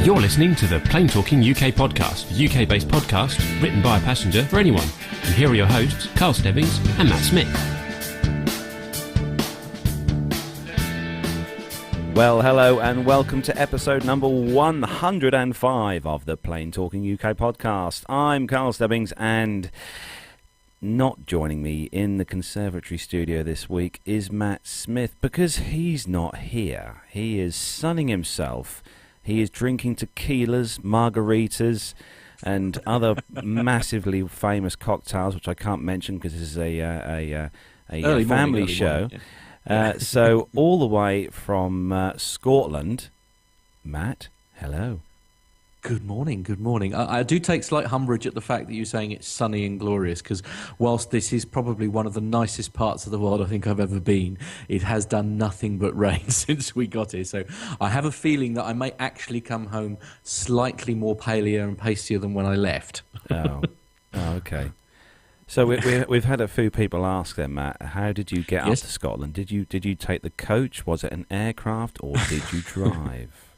You're listening to the Plane Talking UK podcast, a UK-based podcast written by a passenger for anyone. And here are your hosts, Carl Stebbings and Matt Smith. Well, hello and welcome to episode number 105 of the Plane Talking UK podcast. I'm Carl Stebbings, and not joining me in the Conservatory Studio this week is Matt Smith, because he's not here. He is sunning himself. He is drinking tequilas, margaritas, and other massively famous cocktails, which I can't mention because this is a family show. So all the way from Scotland, Matt, hello. Good morning, good morning. I do take slight umbrage at the fact that you're saying it's sunny and glorious, because whilst this is probably one of the nicest parts of the world I think I've ever been, it has done nothing but rain since we got here. So I have a feeling that I may actually come home slightly more palier and pastier than when I left. Oh, okay. So we've had a few people ask then, Matt, how did you get up to Scotland? Did you take the coach? Was it an aircraft, or did you drive?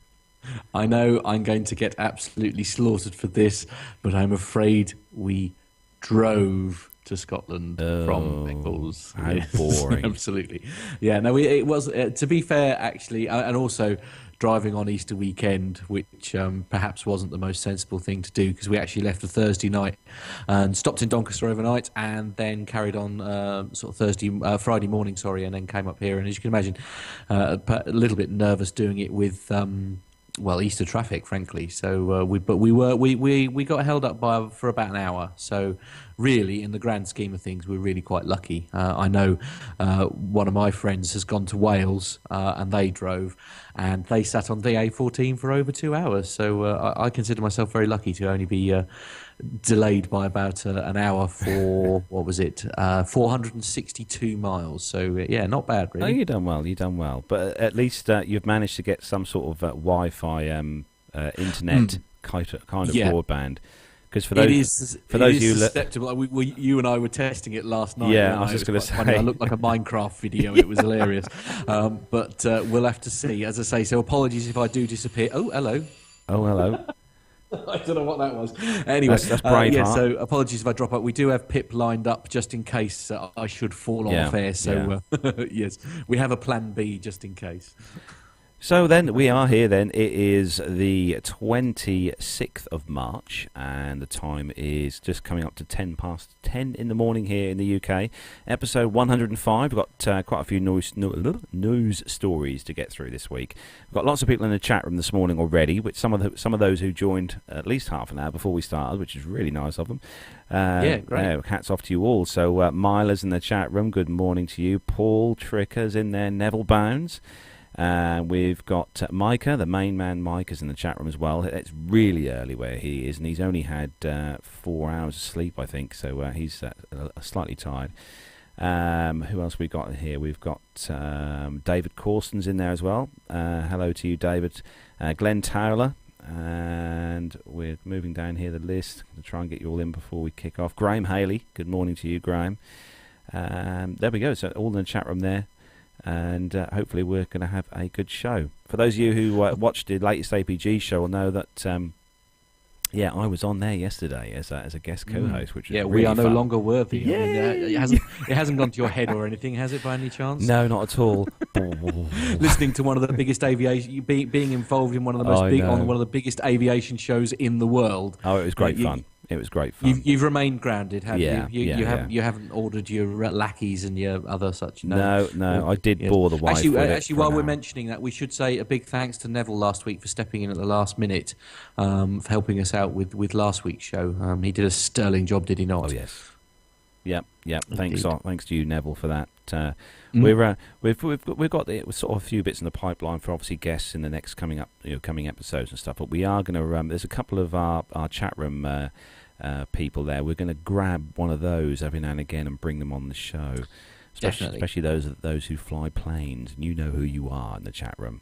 I know I'm going to get absolutely slaughtered for this, but I'm afraid we drove to Scotland from Beccles. How boring. Absolutely. Yeah, no, it was, to be fair, actually, and also driving on Easter weekend, which perhaps wasn't the most sensible thing to do, because we actually left a Thursday night and stopped in Doncaster overnight, and then carried on Friday morning, and then came up here. And as you can imagine, a little bit nervous doing it with Easter traffic, frankly. So we got held up for about an hour. So really, in the grand scheme of things, we're really quite lucky. I know one of my friends has gone to Wales and they drove, and they sat on the A14 for over 2 hours. So I consider myself very lucky to only be delayed by about an hour for, 462 miles. So, yeah, not bad, really. Oh, you've done well. But at least you've managed to get some sort of Wi-Fi internet kind of broadband. Because for those who susceptible. You and I were testing it last night. Yeah, I was just going to say. Funny. I looked like a Minecraft video. It was hilarious. But we'll have to see. As I say, so apologies if I do disappear. Oh, hello. I don't know what that was. Anyway, that's Braveheart. So apologies if I drop out. We do have Pip lined up just in case I should fall off air. So yes, we have a plan B just in case. So then we are here then. It is the 26th of March, and the time is just coming up to 10 past 10 in the morning here in the UK. Episode 105. We've got quite a few news stories to get through this week. We've got lots of people in the chat room this morning already, which some of those who joined at least half an hour before we started, which is really nice of them. Great. Hats off to you all. So Myla's in the chat room. Good morning to you. Paul Tricker's in there. Neville Bounds. We've got Micah, the main man. Micah's in the chat room as well. It's really early where he is, and he's only had 4 hours of sleep, I think, so he's slightly tired. Who else we got here? We've got David Corson's in there as well. Hello to you, David. Glenn Towler, and we're moving down here the list to try and get you all in before we kick off. Graham Haley, good morning to you, Graham. There we go, so all in the chat room there. And hopefully we're going to have a good show. For those of you who watched the latest APG show will know that, I was on there yesterday as a guest co-host, which was really we are fun. No longer worthy. I mean, it hasn't gone to your head or anything, has it, by any chance? No, not at all. Listening to one of the biggest aviation, being involved in one of the one of the biggest aviation shows in the world. Oh, it was great fun. It was great fun. You've remained grounded, haven't you? You haven't ordered your lackeys and your other such. No, I did bore the wife. Actually, while we're mentioning that, we should say a big thanks to Neville last week for stepping in at the last minute, for helping us out with last week's show. He did a sterling job, did he not? Oh yes. Yep. Thanks to you, Neville, for that. We've got sort of a few bits in the pipeline for obviously guests in the next coming episodes and stuff. But we are going to there's a couple of our chat room people there. We're going to grab one of those every now and again and bring them on the show. Especially those who fly planes. And you know who you are in the chat room.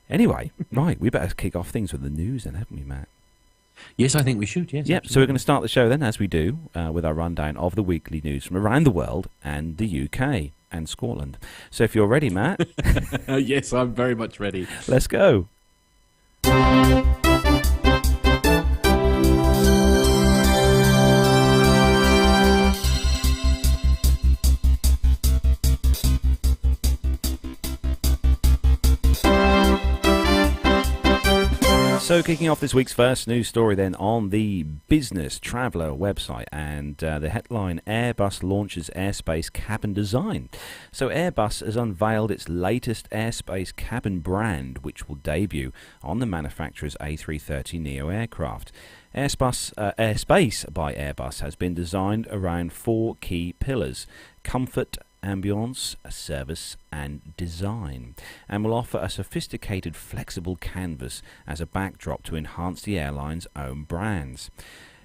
Anyway, right, we better kick off things with the news then, haven't we, Matt? Yes, I think we should, yes. Yep, so we're going to start the show then, as we do, with our rundown of the weekly news from around the world and the UK and Scotland. So if you're ready, Matt. Yes, I'm very much ready. Let's go. So kicking off this week's first news story then on the Business Traveller website, and the headline, Airbus launches airspace cabin design. So Airbus has unveiled its latest airspace cabin brand, which will debut on the manufacturer's A330neo aircraft. Airspace by Airbus has been designed around four key pillars: comfort, ambience, service and design, and will offer a sophisticated flexible canvas as a backdrop to enhance the airline's own brands.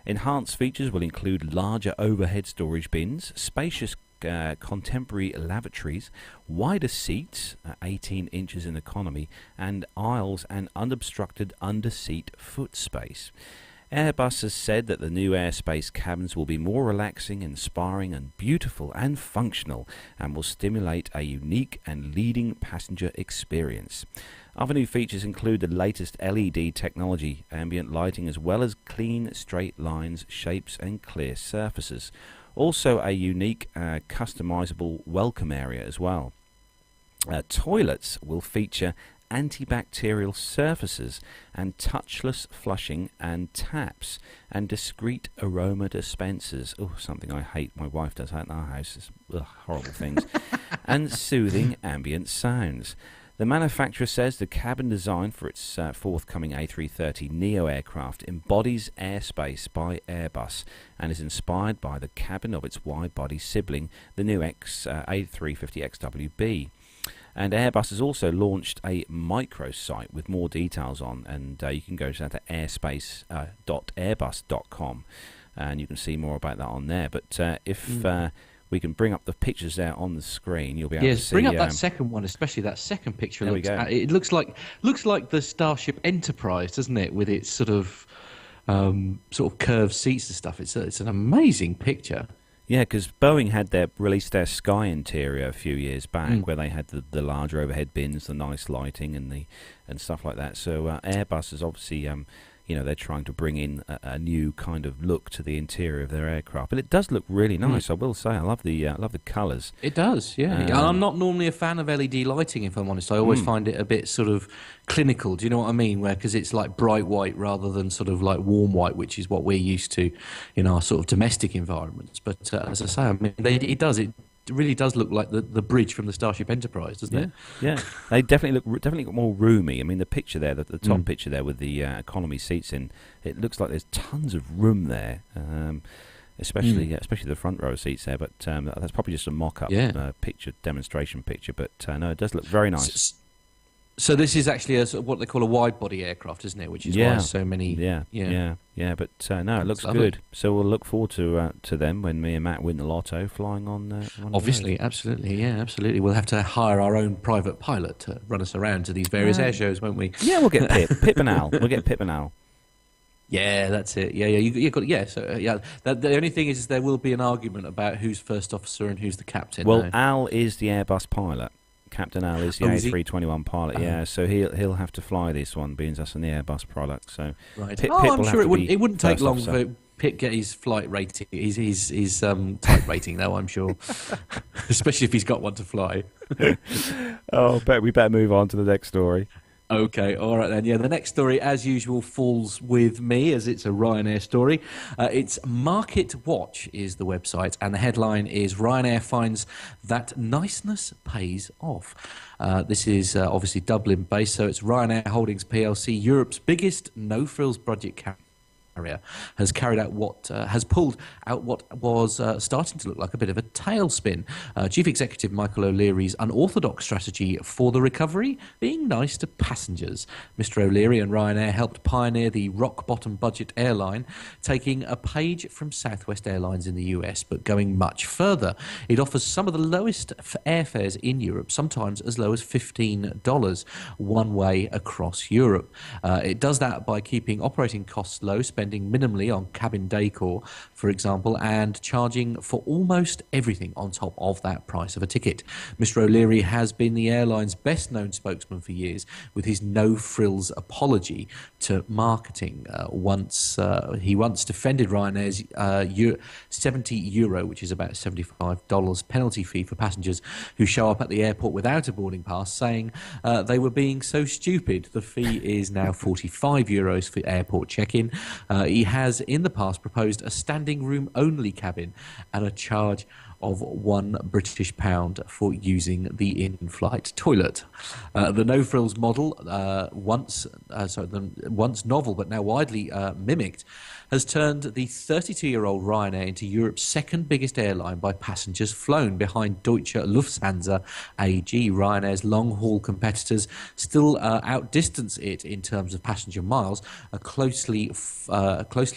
Enhanced features will include larger overhead storage bins, spacious contemporary lavatories, wider seats, 18 inches in economy, and aisles and unobstructed under-seat foot space. Airbus has said that the new airspace cabins will be more relaxing, inspiring and beautiful and functional, and will stimulate a unique and leading passenger experience. Other new features include the latest LED technology, ambient lighting, as well as clean straight lines, shapes and clear surfaces. Also a unique customizable welcome area as well. Toilets will feature antibacterial surfaces and touchless flushing and taps, and discreet aroma dispensers. Oh, something I hate. My wife does that in our house. It's horrible things. And soothing ambient sounds. The manufacturer says the cabin design for its forthcoming A330neo aircraft embodies airspace by Airbus and is inspired by the cabin of its wide-body sibling, the new A350XWB. And Airbus has also launched a microsite with more details on, and you can go to airspace.airbus.com and you can see more about that on there. But if we can bring up the pictures there on the screen, you'll be able to see. Bring up that second one, especially that second picture. There we go. It looks like the Starship Enterprise, doesn't it? With its sort of curved seats and stuff. It's an amazing picture. Yeah, because Boeing had released their Sky interior a few years back, where they had the larger overhead bins, the nice lighting, and stuff like that. So Airbus is obviously, they're trying to bring in a new kind of look to the interior of their aircraft, but it does look really nice. I will say, I love the colours. It does, yeah. I'm not normally a fan of LED lighting, if I'm honest. I always find it a bit sort of clinical. Do you know what I mean? Because it's like bright white rather than sort of like warm white, which is what we're used to in our sort of domestic environments. But as I say, I mean, it really does look like the bridge from the Starship Enterprise, doesn't it? Yeah, they definitely got more roomy. I mean, the picture there, the top picture there with the economy seats in, it looks like there's tons of room there, especially the front row seats there. But that's probably just a mock-up demonstration picture. But no, it does look very nice. So this is actually what they call a wide-body aircraft, isn't it? Which is why so many. Yeah. But no, it looks good. So we'll look forward to them when me and Matt win the lotto, flying on. Obviously, absolutely. We'll have to hire our own private pilot to run us around to these various air shows, won't we? Yeah, we'll get Pip and Al. We'll get Pip and Al. Yeah, that's it. Yeah. You got. Yeah. So the only thing is there will be an argument about who's first officer and who's the captain. Well, now. Al is the Airbus pilot. Captain Al is the A321 pilot, so he'll have to fly this one, being us an Airbus product. So right. Pip I'm sure it wouldn't take long officer. for Pip get his flight rating, his type rating though. I'm sure, especially if he's got one to fly. We better move on to the next story. Okay, all right then. Yeah, the next story, as usual, falls with me as it's a Ryanair story. It's Market Watch is the website, and the headline is Ryanair finds that niceness pays off. This is obviously Dublin-based, so it's Ryanair Holdings plc, Europe's biggest no-frills budget carrier, has carried out has pulled out what was starting to look like a bit of a tailspin. Chief Executive Michael O'Leary's unorthodox strategy for the recovery, being nice to passengers. Mr. O'Leary and Ryanair helped pioneer the rock-bottom budget airline, taking a page from Southwest Airlines in the US, but going much further. It offers some of the lowest airfares in Europe, sometimes as low as $15 one way across Europe. It does that by keeping operating costs low, spending spending minimally on cabin decor, for example, and charging for almost everything on top of that price of a ticket. Mr. O'Leary has been the airline's best-known spokesman for years, with his no-frills apology to marketing. He once defended Ryanair's €70, which is about $75 penalty fee for passengers who show up at the airport without a boarding pass, saying they were being so stupid. The fee is now €45 for airport check-in. He has in the past proposed a standing room only cabin and a charge of £1 for using the in-flight toilet. The no-frills model, once novel but now widely mimicked, has turned the 32-year-old Ryanair into Europe's second biggest airline by passengers flown, behind Deutsche Lufthansa AG. Ryanair's long-haul competitors still outdistance it in terms of passenger miles, a closely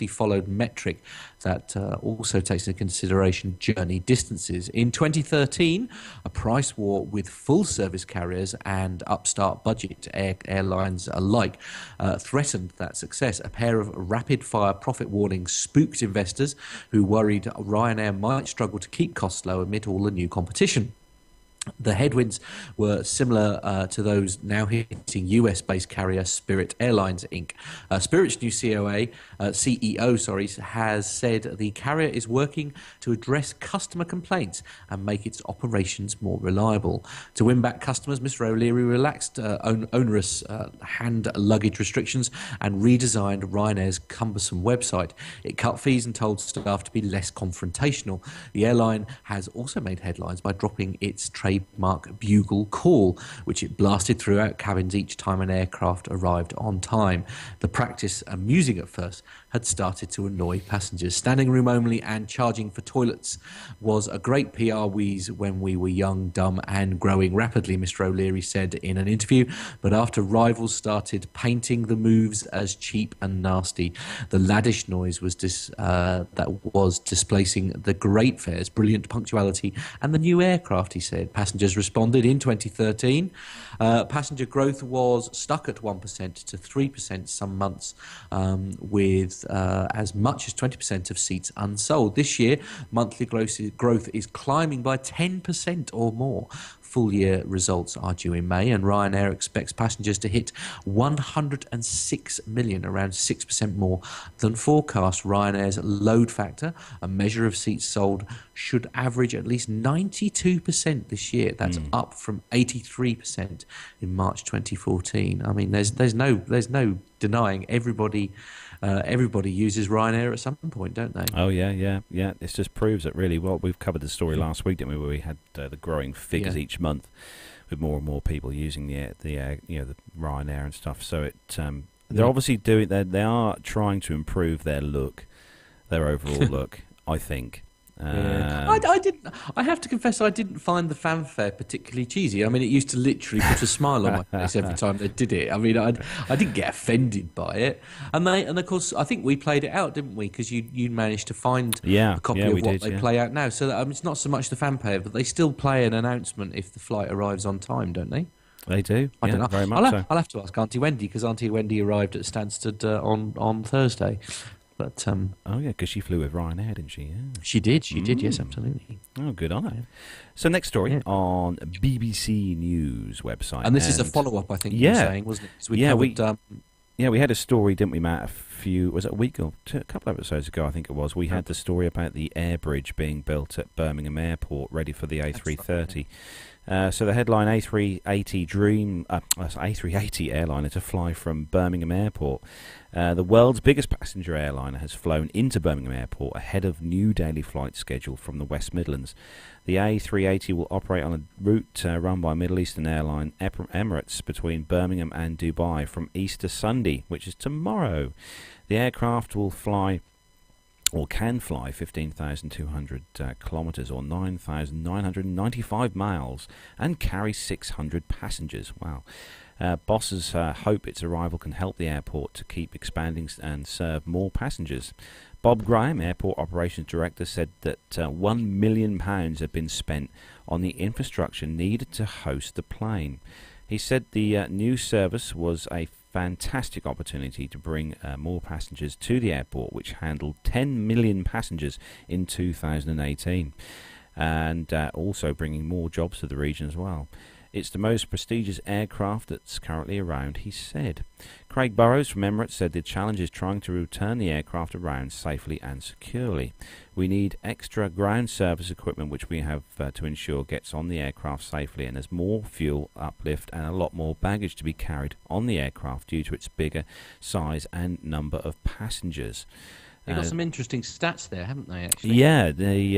followed metric that also takes into consideration journey distances. In 2013, a price war with full-service carriers and upstart budget airlines alike threatened that success. A pair of rapid-fire profit warnings spooked investors who worried Ryanair might struggle to keep costs low amid all the new competition. The headwinds were similar to those now hitting US-based carrier Spirit Airlines Inc. Spirit's new CEO has said the carrier is working to address customer complaints and make its operations more reliable. To win back customers, Mr. O'Leary relaxed onerous hand luggage restrictions and redesigned Ryanair's cumbersome website. It cut fees and told staff to be less confrontational. The airline has also made headlines by dropping its trademark bugle call, which it blasted throughout cabins each time an aircraft arrived on time. The practice, amusing at first, had started to annoy passengers. Standing room only and charging for toilets was a great PR wheeze when we were young, dumb and growing rapidly, Mr. O'Leary said in an interview, but after rivals started painting the moves as cheap and nasty, the laddish noise was displacing the great fares, brilliant punctuality and the new aircraft, he said. Passengers responded in 2013. Passenger growth was stuck at 1% to 3% some months, with as much as 20% of seats unsold. This year, monthly growth is climbing by 10% or more. Full year results are due in May, and Ryanair expects passengers to hit 106 million, around 6% more than forecast. Ryanair's load factor, a measure of seats sold, should average at least 92% this year. That's up from 83% in March 2014. I mean, there's no denying everybody uses Ryanair at some point, don't they? Oh yeah. This just proves it really well. We've covered the story last week, didn't we? Where we had the growing figures each month, with more and more people using the Ryanair and stuff. So they're obviously doing that. They are trying to improve their look, their overall look. I think. I have to confess, I didn't find the fanfare particularly cheesy. I mean, it used to literally put a smile on my face every time they did it. I mean, I didn't get offended by it, and of course, I think we played it out, didn't we? Because you managed to find a copy of what they play out now. So it's not so much the fanfare, but they still play an announcement if the flight arrives on time, don't they? They do. I don't know. Very much so. I'll have to ask Auntie Wendy, because Auntie Wendy arrived at Stansted on Thursday. But because she flew with Ryanair, didn't she? Yeah. She did. Yes, absolutely. Oh, good on her. So next story on BBC News website, and this is a follow-up, I think. You were saying, wasn't it? So we had a story, didn't we, Matt? Was it a week or a couple of episodes ago? I think it was. We had the story about the air bridge being built at Birmingham Airport, ready for the A330. So the headline: A380 airliner to fly from Birmingham Airport. The world's biggest passenger airliner has flown into Birmingham Airport ahead of new daily flights scheduled from the West Midlands. The A380 will operate on a route run by Middle Eastern airline Emirates between Birmingham and Dubai from Easter Sunday, which is tomorrow. The aircraft will fly, or can fly, 15,200 kilometres or 9,995 miles and carry 600 passengers. Wow. Bosses hope its arrival can help the airport to keep expanding and serve more passengers. Bob Graham, Airport Operations Director, said that £1 million had been spent on the infrastructure needed to host the plane. He said the new service was a fantastic opportunity to bring more passengers to the airport, which handled 10 million passengers in 2018, and also bringing more jobs to the region as well. It's the most prestigious aircraft that's currently around, he said. Craig Burrows from Emirates said the challenge is trying to return the aircraft around safely and securely. We need extra ground service equipment which we have to ensure gets on the aircraft safely, and there's more fuel, uplift and a lot more baggage to be carried on the aircraft due to its bigger size and number of passengers. They've got some interesting stats there, haven't they, actually? Yeah, the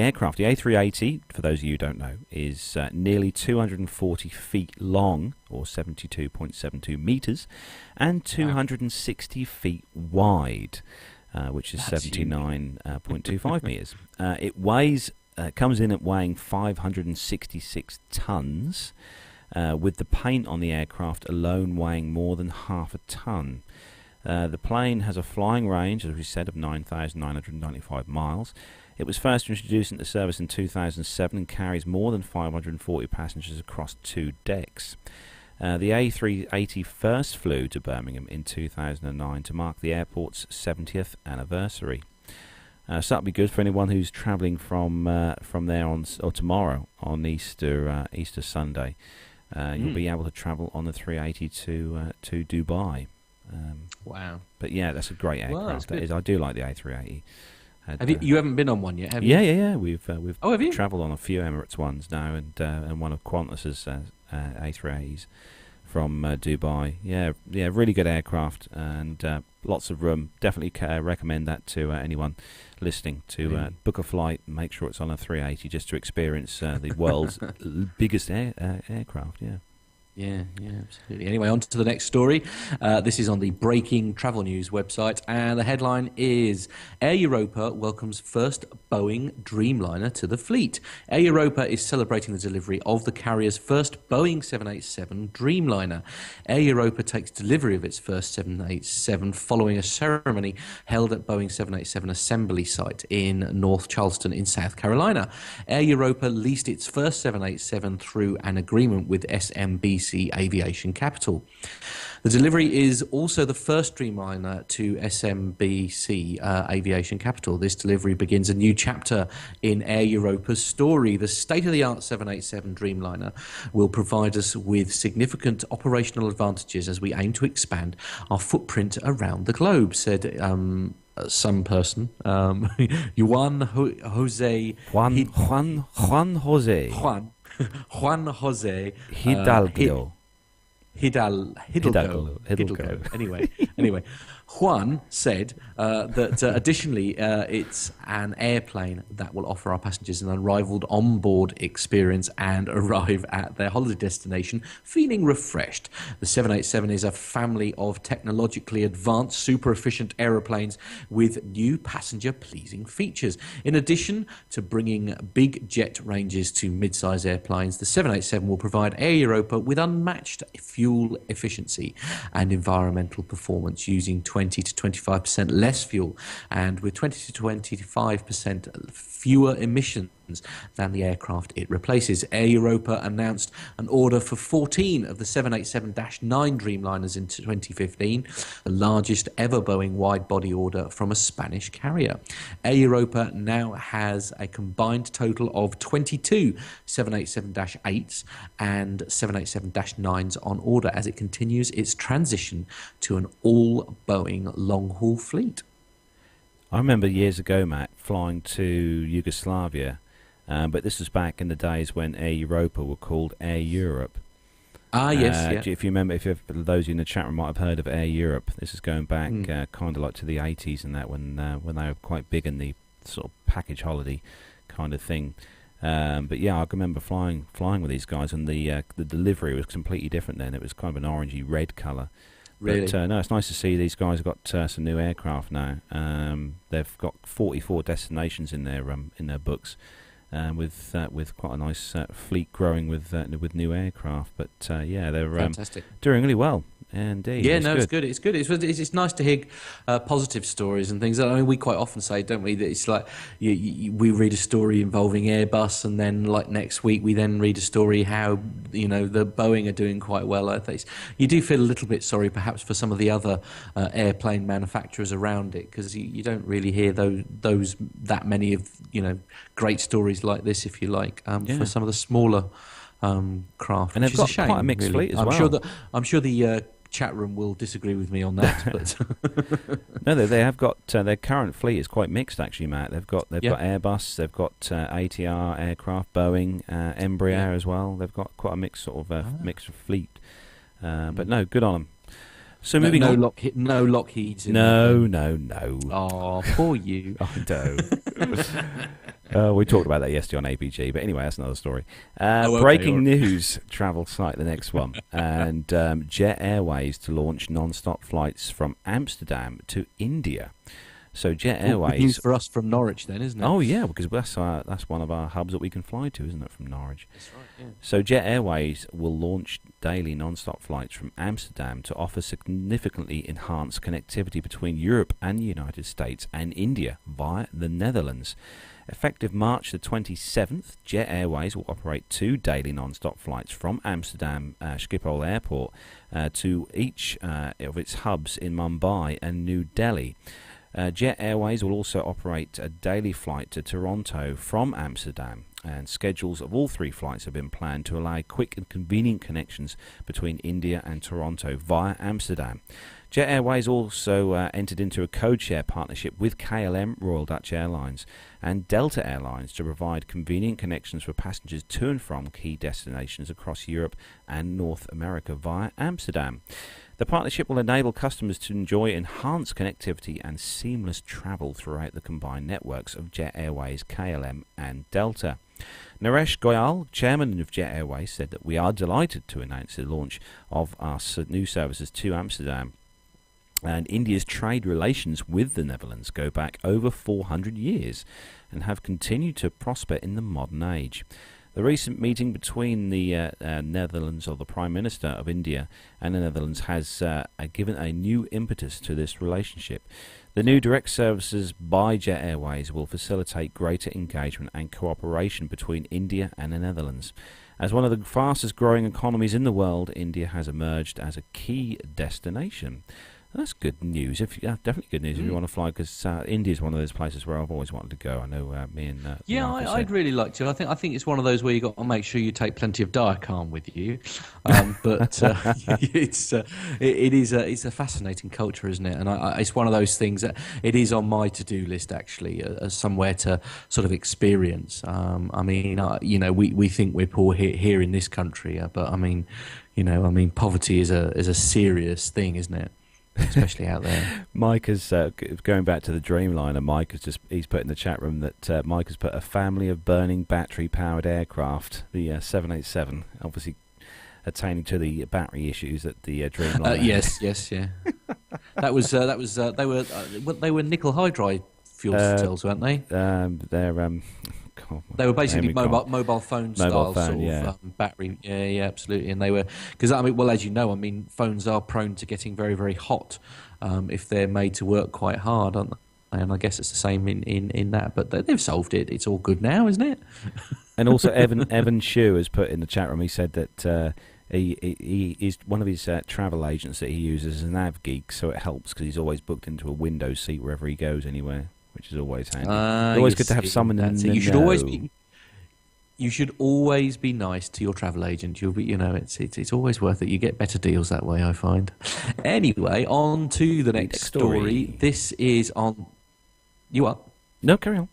aircraft, the A380, for those of you who don't know, is nearly 240 feet long, or 72.72 metres, and 260 feet wide, which is 79.25 metres. It weighs, comes in at weighing 566 tonnes, with the paint on the aircraft alone weighing more than half a tonne. The plane has a flying range, as we said, of 9,995 miles. It was first introduced into service in 2007 and carries more than 540 passengers across 2 decks. The A380 first flew to Birmingham in 2009 to mark the airport's 70th anniversary. So that'll be good for anyone who's travelling from there on or tomorrow on Easter Sunday. You'll be able to travel on the 380 to Dubai. Wow! But yeah, that's a great aircraft. That is. I do like the A380. You haven't been on one yet, have you? Yeah. We've have you? travelled on a few Emirates ones now, and one of Qantas's A380s from Dubai. Yeah, really good aircraft and lots of room. Definitely recommend that to anyone listening to book a flight and make sure it's on a 380 just to experience the world's biggest aircraft. Yeah. Yeah, absolutely. Anyway, on to the next story. This is on the Breaking Travel News website, and the headline is Air Europa welcomes first Boeing Dreamliner to the fleet. Air Europa is celebrating the delivery of the carrier's first Boeing 787 Dreamliner. Air Europa takes delivery of its first 787 following a ceremony held at Boeing 787 assembly site in North Charleston in South Carolina. Air Europa leased its first 787 through an agreement with SMBC Aviation Capital. The delivery is also the first Dreamliner to SMBC Aviation Capital. This delivery begins a new chapter in Air Europa's story. The state-of-the-art 787 Dreamliner will provide us with significant operational advantages as we aim to expand our footprint around the globe, said some person, Juan Jose Hidalgo. Anyway, Juan said that additionally it's an airplane that will offer our passengers an unrivaled onboard experience and arrive at their holiday destination feeling refreshed. The 787 is a family of technologically advanced, super efficient aeroplanes with new passenger-pleasing features. In addition to bringing big jet ranges to mid-size airplanes, the 787 will provide Air Europa with unmatched fuel efficiency and environmental performance, using 20 to 25% less fuel and with 20 to 25% fewer emissions than the aircraft it replaces. Air Europa announced an order for 14 of the 787-9 Dreamliners in 2015, the largest ever Boeing wide-body order from a Spanish carrier. Air Europa now has a combined total of 22 787-8s and 787-9s on order as it continues its transition to an all-Boeing long-haul fleet. I remember years ago, Matt, flying to Yugoslavia, but this was back in the days when Air Europa were called Air Europe. Yes. If you remember, those of you in the chat room might have heard of Air Europe. This is going back kind of like to the 80s and that, when they were quite big in the sort of package holiday kind of thing. But yeah, I can remember flying with these guys, and the delivery was completely different then. It was kind of an orangey red colour. Really? But no, it's nice to see these guys have got some new aircraft now. They've got 44 destinations in their books, with quite a nice fleet growing with new aircraft. But yeah, they're fantastic. doing really well Indeed. Yeah, no, it's good. It's good. It's nice to hear positive stories and things. I mean, we quite often say, don't we, that it's like we read a story involving Airbus, and then like next week we then read a story how the Boeing are doing quite well. I think you do feel a little bit sorry, perhaps, for some of the other airplane manufacturers around it, because you don't really hear that many of great stories like this, if you like, for some of the smaller craft. And they've got quite a mixed fleet as well. I'm sure the chat room will disagree with me on that, but no, they have got their current fleet is quite mixed actually, Matt. They've got Airbus, they've got ATR aircraft, Boeing, Embraer as well. They've got quite a mixed sort of mixed fleet, but no, good on them. So moving on. No Lockheeds. No. Oh, poor you. I know. We talked about that yesterday on APG, but anyway, that's another story. Okay, breaking news, travel site, the next one. And Jet Airways to launch non-stop flights from Amsterdam to India. So Jet Airways... News for us from Norwich then, isn't it? Oh, yeah, because that's one of our hubs that we can fly to, isn't it, from Norwich? That's right, yeah. So Jet Airways will launch daily non-stop flights from Amsterdam to offer significantly enhanced connectivity between Europe and the United States and India via the Netherlands. Effective March the 27th, Jet Airways will operate 2 daily non-stop flights from Amsterdam Schiphol Airport to each of its hubs in Mumbai and New Delhi. Jet Airways will also operate a daily flight to Toronto from Amsterdam, and schedules of all 3 flights have been planned to allow quick and convenient connections between India and Toronto via Amsterdam. Jet Airways also entered into a code-share partnership with KLM, Royal Dutch Airlines, and Delta Airlines to provide convenient connections for passengers to and from key destinations across Europe and North America via Amsterdam. The partnership will enable customers to enjoy enhanced connectivity and seamless travel throughout the combined networks of Jet Airways, KLM and Delta. Naresh Goyal, chairman of Jet Airways, said that we are delighted to announce the launch of our new services to Amsterdam. And India's trade relations with the Netherlands go back over 400 years and have continued to prosper in the modern age. The recent meeting between the Netherlands, or the Prime Minister of India, and the Netherlands has given a new impetus to this relationship. The new direct services by Jet Airways will facilitate greater engagement and cooperation between India and the Netherlands. As one of the fastest growing economies in the world, India has emerged as a key destination. That's good news. Definitely good news if you want to fly, because India is one of those places where I've always wanted to go. I know me and I'd really like to. I think it's one of those where you got to make sure you take plenty of Diacalm with you. But it's a fascinating culture, isn't it? And it's one of those things that it is on my to-do list actually, as somewhere to sort of experience. We think we're poor here in this country, but poverty is a serious thing, isn't it? Especially out there. Mike is going back to the Dreamliner. Mike he's put in the chat room that Mike has put a family of burning battery-powered aircraft, the 787, obviously attaining to the battery issues that the Dreamliner. Yes, yeah. They were nickel hydride fuel cells, weren't they? They were basically mobile phone style sort of battery. Yeah, absolutely. And they were, because as you know, phones are prone to getting very, very hot if they're made to work quite hard, aren't they? And I guess it's the same in that. But they've solved it. It's all good now, isn't it? And also, Evan Shue has put in the chat room. He said that he is one of his travel agents that he uses is a nav geek, so it helps because he's always booked into a window seat wherever he goes anywhere, which is always handy. It's always good to have someone in the know. You should always be nice to your travel agent. You'll be, it's always worth it. You get better deals that way, I find. Anyway, on to the next story. This is on. You up? No, carry on.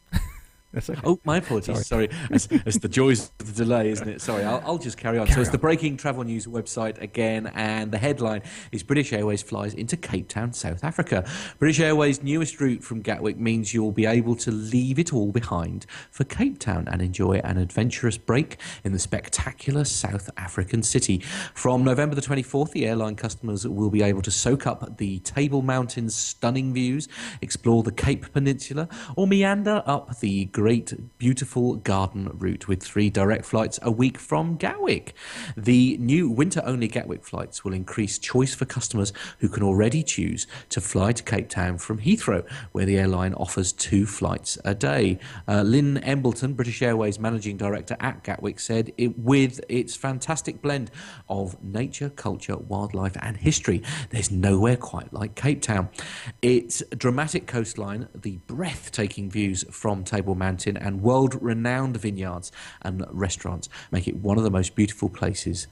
Okay. Oh, my apologies. Sorry. It's the joys of the delay, isn't it? Sorry, I'll just carry on. So it's the Breaking Travel News website again, and the headline is British Airways flies into Cape Town, South Africa. British Airways' newest route from Gatwick means you'll be able to leave it all behind for Cape Town and enjoy an adventurous break in the spectacular South African city. From November the 24th, the airline customers will be able to soak up the Table Mountain's stunning views, explore the Cape Peninsula, or meander up the great, beautiful garden route with 3 direct flights a week from Gatwick. The new winter-only Gatwick flights will increase choice for customers who can already choose to fly to Cape Town from Heathrow, where the airline offers 2 flights a day. Lynn Embleton, British Airways Managing Director at Gatwick, said with its fantastic blend of nature, culture, wildlife and history, there's nowhere quite like Cape Town. Its dramatic coastline, the breathtaking views from Table Mountain and world-renowned vineyards and restaurants make it one of the most beautiful places,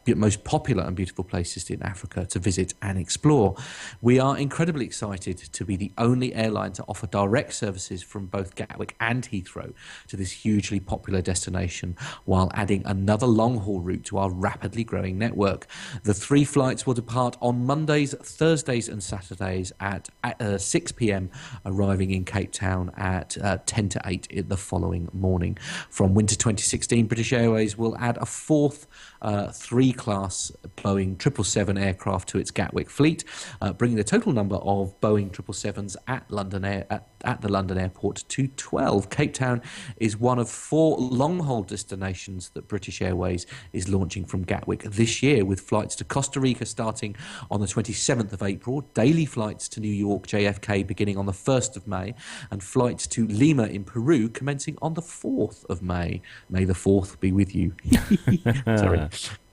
most popular and beautiful places in Africa to visit and explore. We are incredibly excited to be the only airline to offer direct services from both Gatwick and Heathrow to this hugely popular destination, while adding another long-haul route to our rapidly growing network. The 3 flights will depart on Mondays, Thursdays and Saturdays at 6 p.m, arriving in Cape Town at 10 to 8 in the following morning. From winter 2016, British Airways will add a 4th 3-class Boeing 777 aircraft to its Gatwick fleet, bringing the total number of Boeing 777s at the London airport to 12. Cape Town is one of 4 long-haul destinations that British Airways is launching from Gatwick this year, with flights to Costa Rica starting on the 27th of April, daily flights to New York JFK beginning on the 1st of May, and flights to Lima in Peru commencing on the 4th of May. May the 4th be with you. Sorry.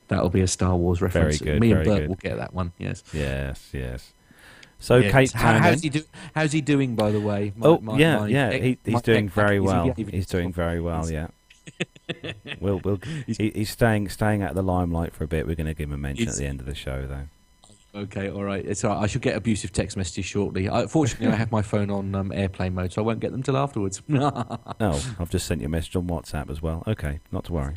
That'll be a Star Wars reference. Very good. Me and Bert will get that one. Yes. Yes. So Cape Town. How's he doing, by the way? He's doing very well. He's doing very well. Yeah. He's staying out of the limelight for a bit. We're going to give him a mention at the end of the show, though. Okay, all right. It's all right. I should get abusive text messages shortly. Fortunately, I have my phone on airplane mode, so I won't get them till afterwards. Oh, I've just sent you a message on WhatsApp as well. Okay, not to worry.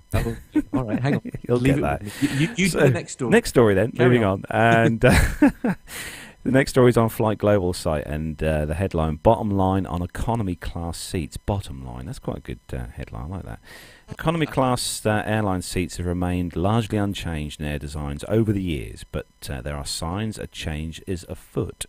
All right, hang on. You'll Leave get that. You do the next story. Next story then. Moving on. And the next story is on Flight Global site, and the headline, bottom line on economy class seats. Bottom line. That's quite a good headline. I like that. Economy class airline seats have remained largely unchanged in their designs over the years, but there are signs a change is afoot.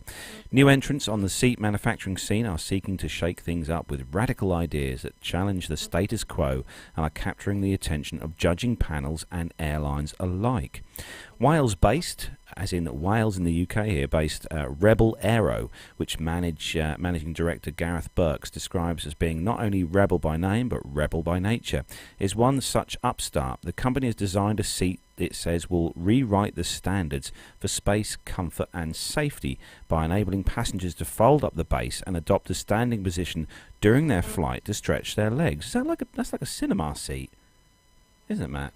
New entrants on the seat manufacturing scene are seeking to shake things up with radical ideas that challenge the status quo and are capturing the attention of judging panels and airlines alike. Wales-based, as in Wales in the UK here, based Rebel Aero, which managing director Gareth Burks describes as being not only rebel by name but rebel by nature, is one such upstart. The company has designed a seat it says will rewrite the standards for space, comfort and safety by enabling passengers to fold up the base and adopt a standing position during their flight to stretch their legs. That's like a cinema seat, isn't it, Matt?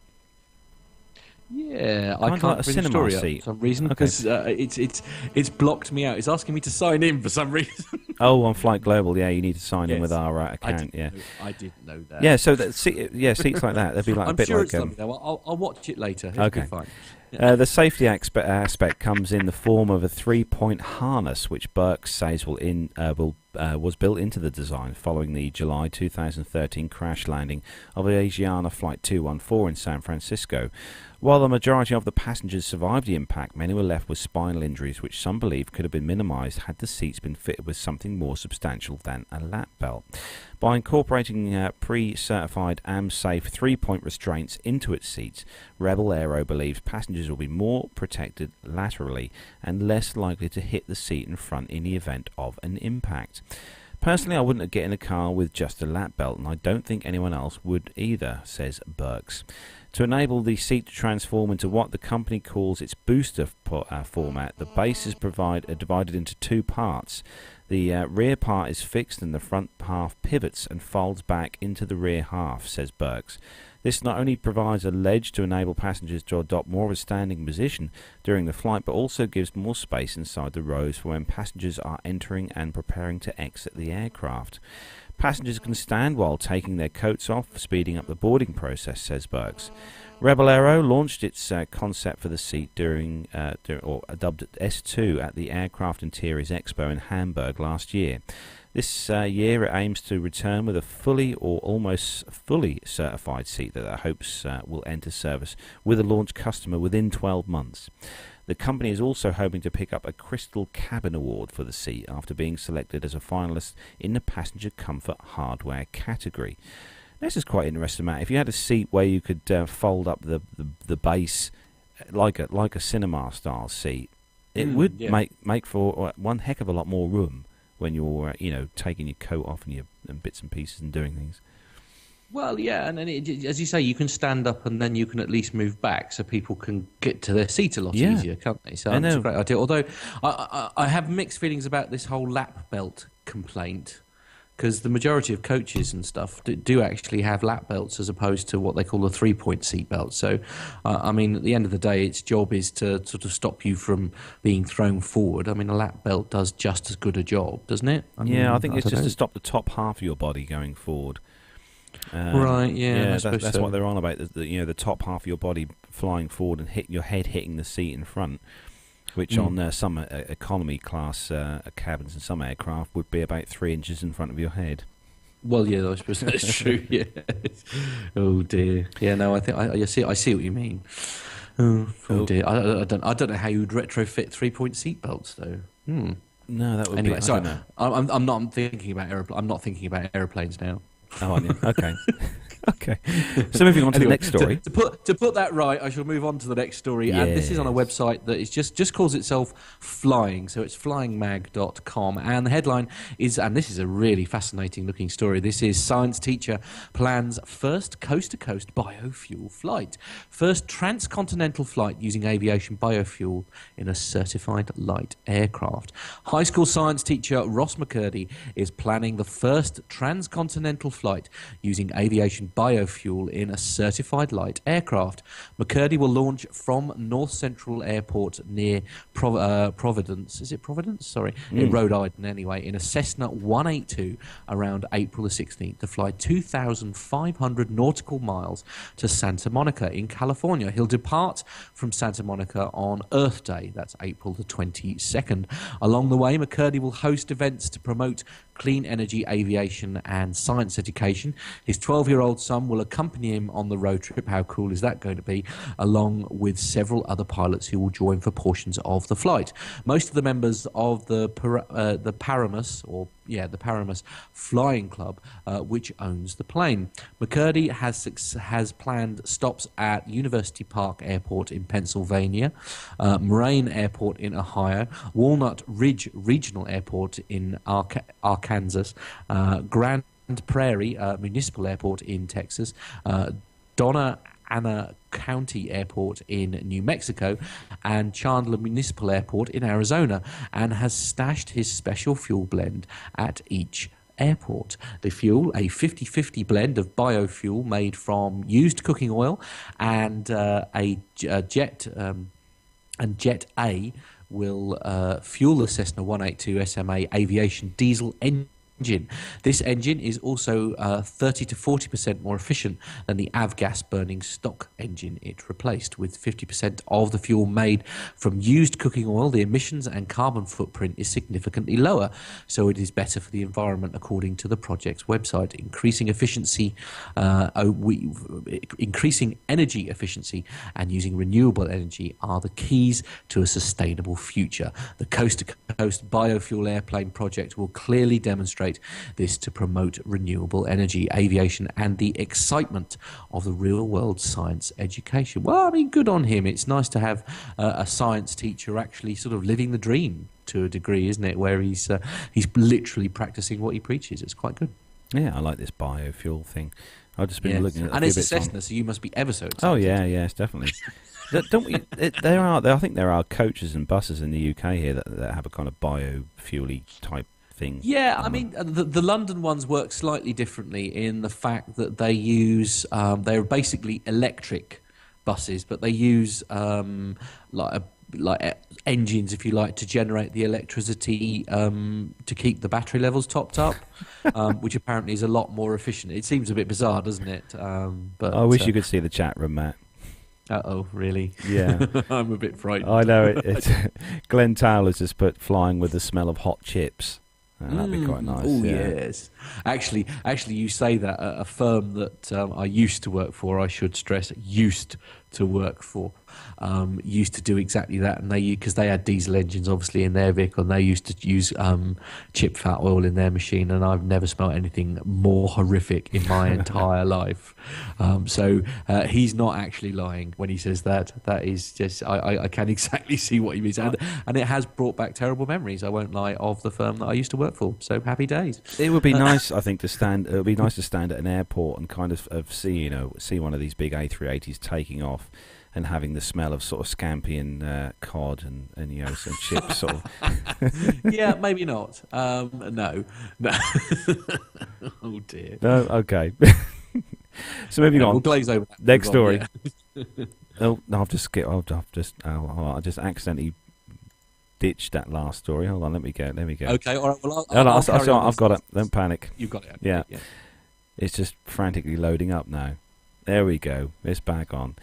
Yeah, I can't bring the story up for some reason because it's blocked me out. It's asking me to sign in for some reason. Oh, on Flight Global, yeah, you need to sign in with our account. I didn't know that. Yeah, so seats like that, they'd be like I'm a bit sure like. It's lovely, though. I'll watch it later. It'll okay. be fine. The safety aspect comes in the form of a 3-point harness, which Burke says was built into the design following the July 2013 crash landing of the Asiana Flight 214 in San Francisco. While the majority of the passengers survived the impact, many were left with spinal injuries, which some believe could have been minimised had the seats been fitted with something more substantial than a lap belt. By incorporating pre-certified AMSafe 3-point restraints into its seats, Rebel Aero believes passengers will be more protected laterally and less likely to hit the seat in front in the event of an impact. Personally, I wouldn't get in a car with just a lap belt, and I don't think anyone else would either, says Burks. To enable the seat to transform into what the company calls its booster format, the base is divided into 2 parts. The rear part is fixed and the front half pivots and folds back into the rear half, says Burks. This not only provides a ledge to enable passengers to adopt more of a standing position during the flight, but also gives more space inside the rows for when passengers are entering and preparing to exit the aircraft. Passengers can stand while taking their coats off, speeding up the boarding process, says Burks. Rebel Aero launched its concept for the seat dubbed it S2 at the Aircraft Interiors Expo in Hamburg last year. This year it aims to return with a fully or almost fully certified seat that it hopes will enter service with a launch customer within 12 months. The company is also hoping to pick up a Crystal Cabin Award for the seat after being selected as a finalist in the passenger comfort hardware category. This is quite interesting, Matt. If you had a seat where you could fold up the base like a cinema style seat, it would make for one heck of a lot more room when you're taking your coat off and bits and pieces and doing things. Well, yeah, and then as you say, you can stand up and then you can at least move back so people can get to their seat a lot easier, can't they? So it's a great idea. Although I have mixed feelings about this whole lap belt complaint, because the majority of coaches and stuff do actually have lap belts as opposed to what they call a 3-point seat belt. So, I mean, at the end of the day, its job is to sort of stop you from being thrown forward. I mean, a lap belt does just as good a job, doesn't it? I think it's just to stop the top half of your body going forward. Right, yeah. That's what they're on about. The top half of your body flying forward and your head hitting the seat in front, which on some economy class cabins in some aircraft would be about 3 inches in front of your head. Well, yeah, I suppose that's true. Yeah. Oh dear. Yeah, no, I think I see what you mean. Oh dear. I don't know how you'd retrofit 3-point seat belts though. No, that would anyway. be. Sorry, I'm not thinking about I'm not thinking about aeroplanes now. Oh, aren't you? Okay. Okay. So moving on to the next story. To put that right, I shall move on to the next story. Yes. And this is on a website that is just calls itself Flying. So it's flyingmag.com. And the headline is, and this is a really fascinating looking story, this is Science Teacher Plans First Coast-to-Coast Biofuel Flight. First transcontinental flight using aviation biofuel in a certified light aircraft. High school science teacher Ross McCurdy is planning the first transcontinental flight using aviation biofuel in a certified light aircraft. McCurdy will launch from North Central Airport near Providence. Is it Providence? Sorry. In Rhode Island, anyway, in a Cessna 182 around April the 16th to fly 2,500 nautical miles to Santa Monica in California. He'll depart from Santa Monica on Earth Day. That's April the 22nd. Along the way, McCurdy will host events to promote clean energy, aviation and science education. His 12-year-old son will accompany him on the road trip. How cool is that going to be? Along with several other pilots who will join for portions of the flight. Most of the members of the Paramus Flying Club, which owns the plane. McCurdy has planned stops at University Park Airport in Pennsylvania, Moraine Airport in Ohio, Walnut Ridge Regional Airport in Arkansas, Grand Prairie Municipal Airport in Texas, Donna Ana County Airport in New Mexico, and Chandler Municipal Airport in Arizona, and has stashed his special fuel blend at each airport. The fuel, a 50-50 blend of biofuel made from used cooking oil and Jet A, will fuel the Cessna 182 SMA Aviation diesel engine. This engine is also 30 to 40% more efficient than the avgas burning stock engine it replaced. With 50% of the fuel made from used cooking oil, the emissions and carbon footprint is significantly lower, so it is better for the environment according to the project's website. Increasing energy efficiency and using renewable energy are the keys to a sustainable future. The coast-to-coast biofuel airplane project will clearly demonstrate this to promote renewable energy, aviation, and the excitement of the real-world science education. Well, I mean, good on him. It's nice to have a science teacher actually sort of living the dream to a degree, isn't it? Where he's literally practicing what he preaches. It's quite good. Yeah, I like this biofuel thing. I've just been looking at and it's a Cessna, so you must be ever so excited. Oh yeah, yes, definitely. Don't we? I think there are coaches and buses in the UK here that have a kind of biofuely type thing. Yeah, I mean, the London ones work slightly differently in the fact that they use they're basically electric buses, but they use like engines, if you like, to generate the electricity to keep the battery levels topped up, which apparently is a lot more efficient. It seems a bit bizarre, doesn't it? But I wish you could see the chat room, Matt. Uh-oh, really? Yeah. I'm a bit frightened. I know it's Glenn Towler's just put flying with the smell of hot chips. That'd be quite nice. Oh, yeah. yes. Actually, you say that a firm that I used to work for, I should stress, used to work for, used to do exactly that, and because they had diesel engines obviously in their vehicle, and they used to use chip fat oil in their machine, and I've never smelled anything more horrific in my entire life. So he's not actually lying when he says that. That is just I can exactly see what he means, and it has brought back terrible memories, I won't lie, of the firm that I used to work for. So happy days. It would be nice, I think, to stand. It would be nice to stand at an airport and kind of see one of these big A380s taking off, and having the smell of sort of scampi and cod and some chips. Sort of. Yeah, maybe not. No. Oh dear. No, okay. So moving on. We'll glaze over that. Next story. Yeah. Oh no, I just accidentally ditched that last story. Hold on, let me go. Okay, all right. Well, I've got it. Don't panic. You've got it. Yeah. It's just frantically loading up now. There we go. It's back on.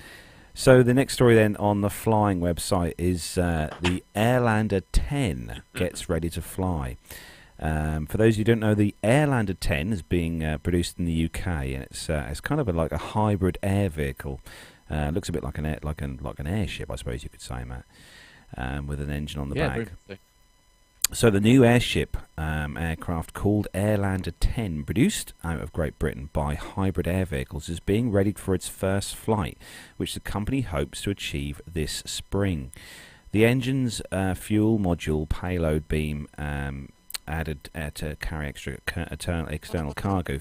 So the next story then on the flying website is the Airlander 10 gets ready to fly. For those who don't know, the Airlander 10 is being produced in the UK, and it's kind of like a hybrid air vehicle. Looks a bit like an airship, I suppose you could say, Matt, with an engine on the back. Brilliant. So the new airship aircraft called Airlander 10, produced out of Great Britain by Hybrid Air Vehicles, is being readied for its first flight, which the company hopes to achieve this spring. The engine's fuel module payload beam added to carry external cargo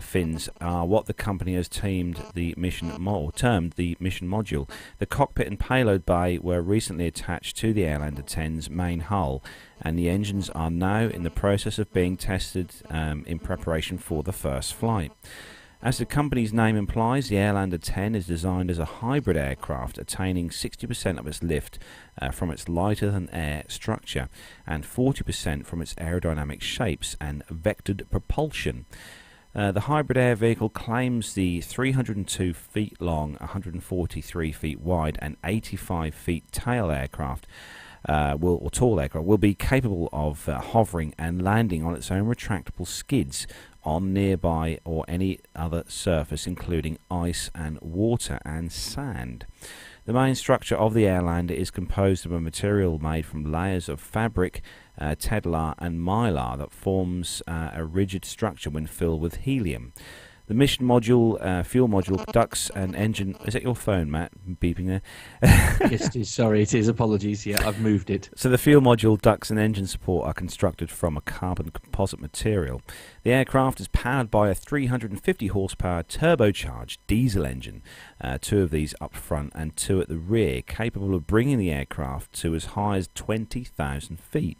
fins are what the company has termed the mission module. The cockpit and payload bay were recently attached to the Airlander 10's main hull, and the engines are now in the process of being tested in preparation for the first flight. As the company's name implies, the Airlander 10 is designed as a hybrid aircraft, attaining 60% of its lift from its lighter-than-air structure and 40% from its aerodynamic shapes and vectored propulsion. The hybrid air vehicle claims the 302 feet long, 143 feet wide and 85 feet tall aircraft will be capable of hovering and landing on its own retractable skids on nearby or any other surface, including ice and water and sand. The main structure of the Airlander is composed of a material made from layers of fabric, Tedlar and Mylar that forms a rigid structure when filled with helium. The mission module, fuel module, ducts and engine... Is that your phone, Matt, beeping there? Yes, it is. Sorry, it is. Apologies. Yeah, I've moved it. So the fuel module, ducts and engine support are constructed from a carbon composite material. The aircraft is powered by a 350 horsepower turbocharged diesel engine, two of these up front and two at the rear, capable of bringing the aircraft to as high as 20,000 feet.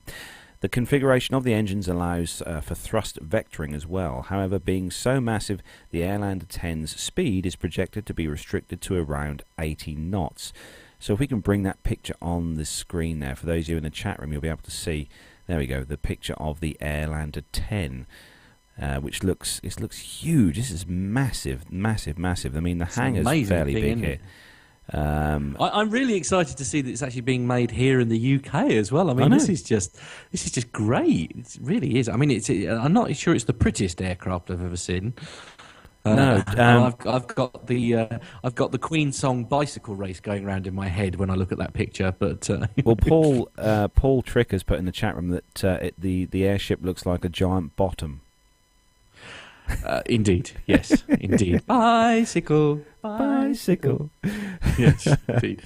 The configuration of the engines allows for thrust vectoring as well. However, being so massive, the Airlander 10's speed is projected to be restricted to around 80 knots. So if we can bring that picture on the screen there, for those of you in the chat room, you'll be able to see, there we go, the picture of the Airlander 10, which looks huge. This is massive. I mean, the hangar's fairly big here. I'm really excited to see that it's actually being made here in the UK as well. I mean, this is just great. It really is. I mean, I'm not sure it's the prettiest aircraft I've ever seen. No, I've got the Queen song bicycle race going around in my head when I look at that picture. But well, Paul Tricker's put in the chat room that the airship looks like a giant bottom. Indeed, yes, indeed. Bicycle. Yes, indeed.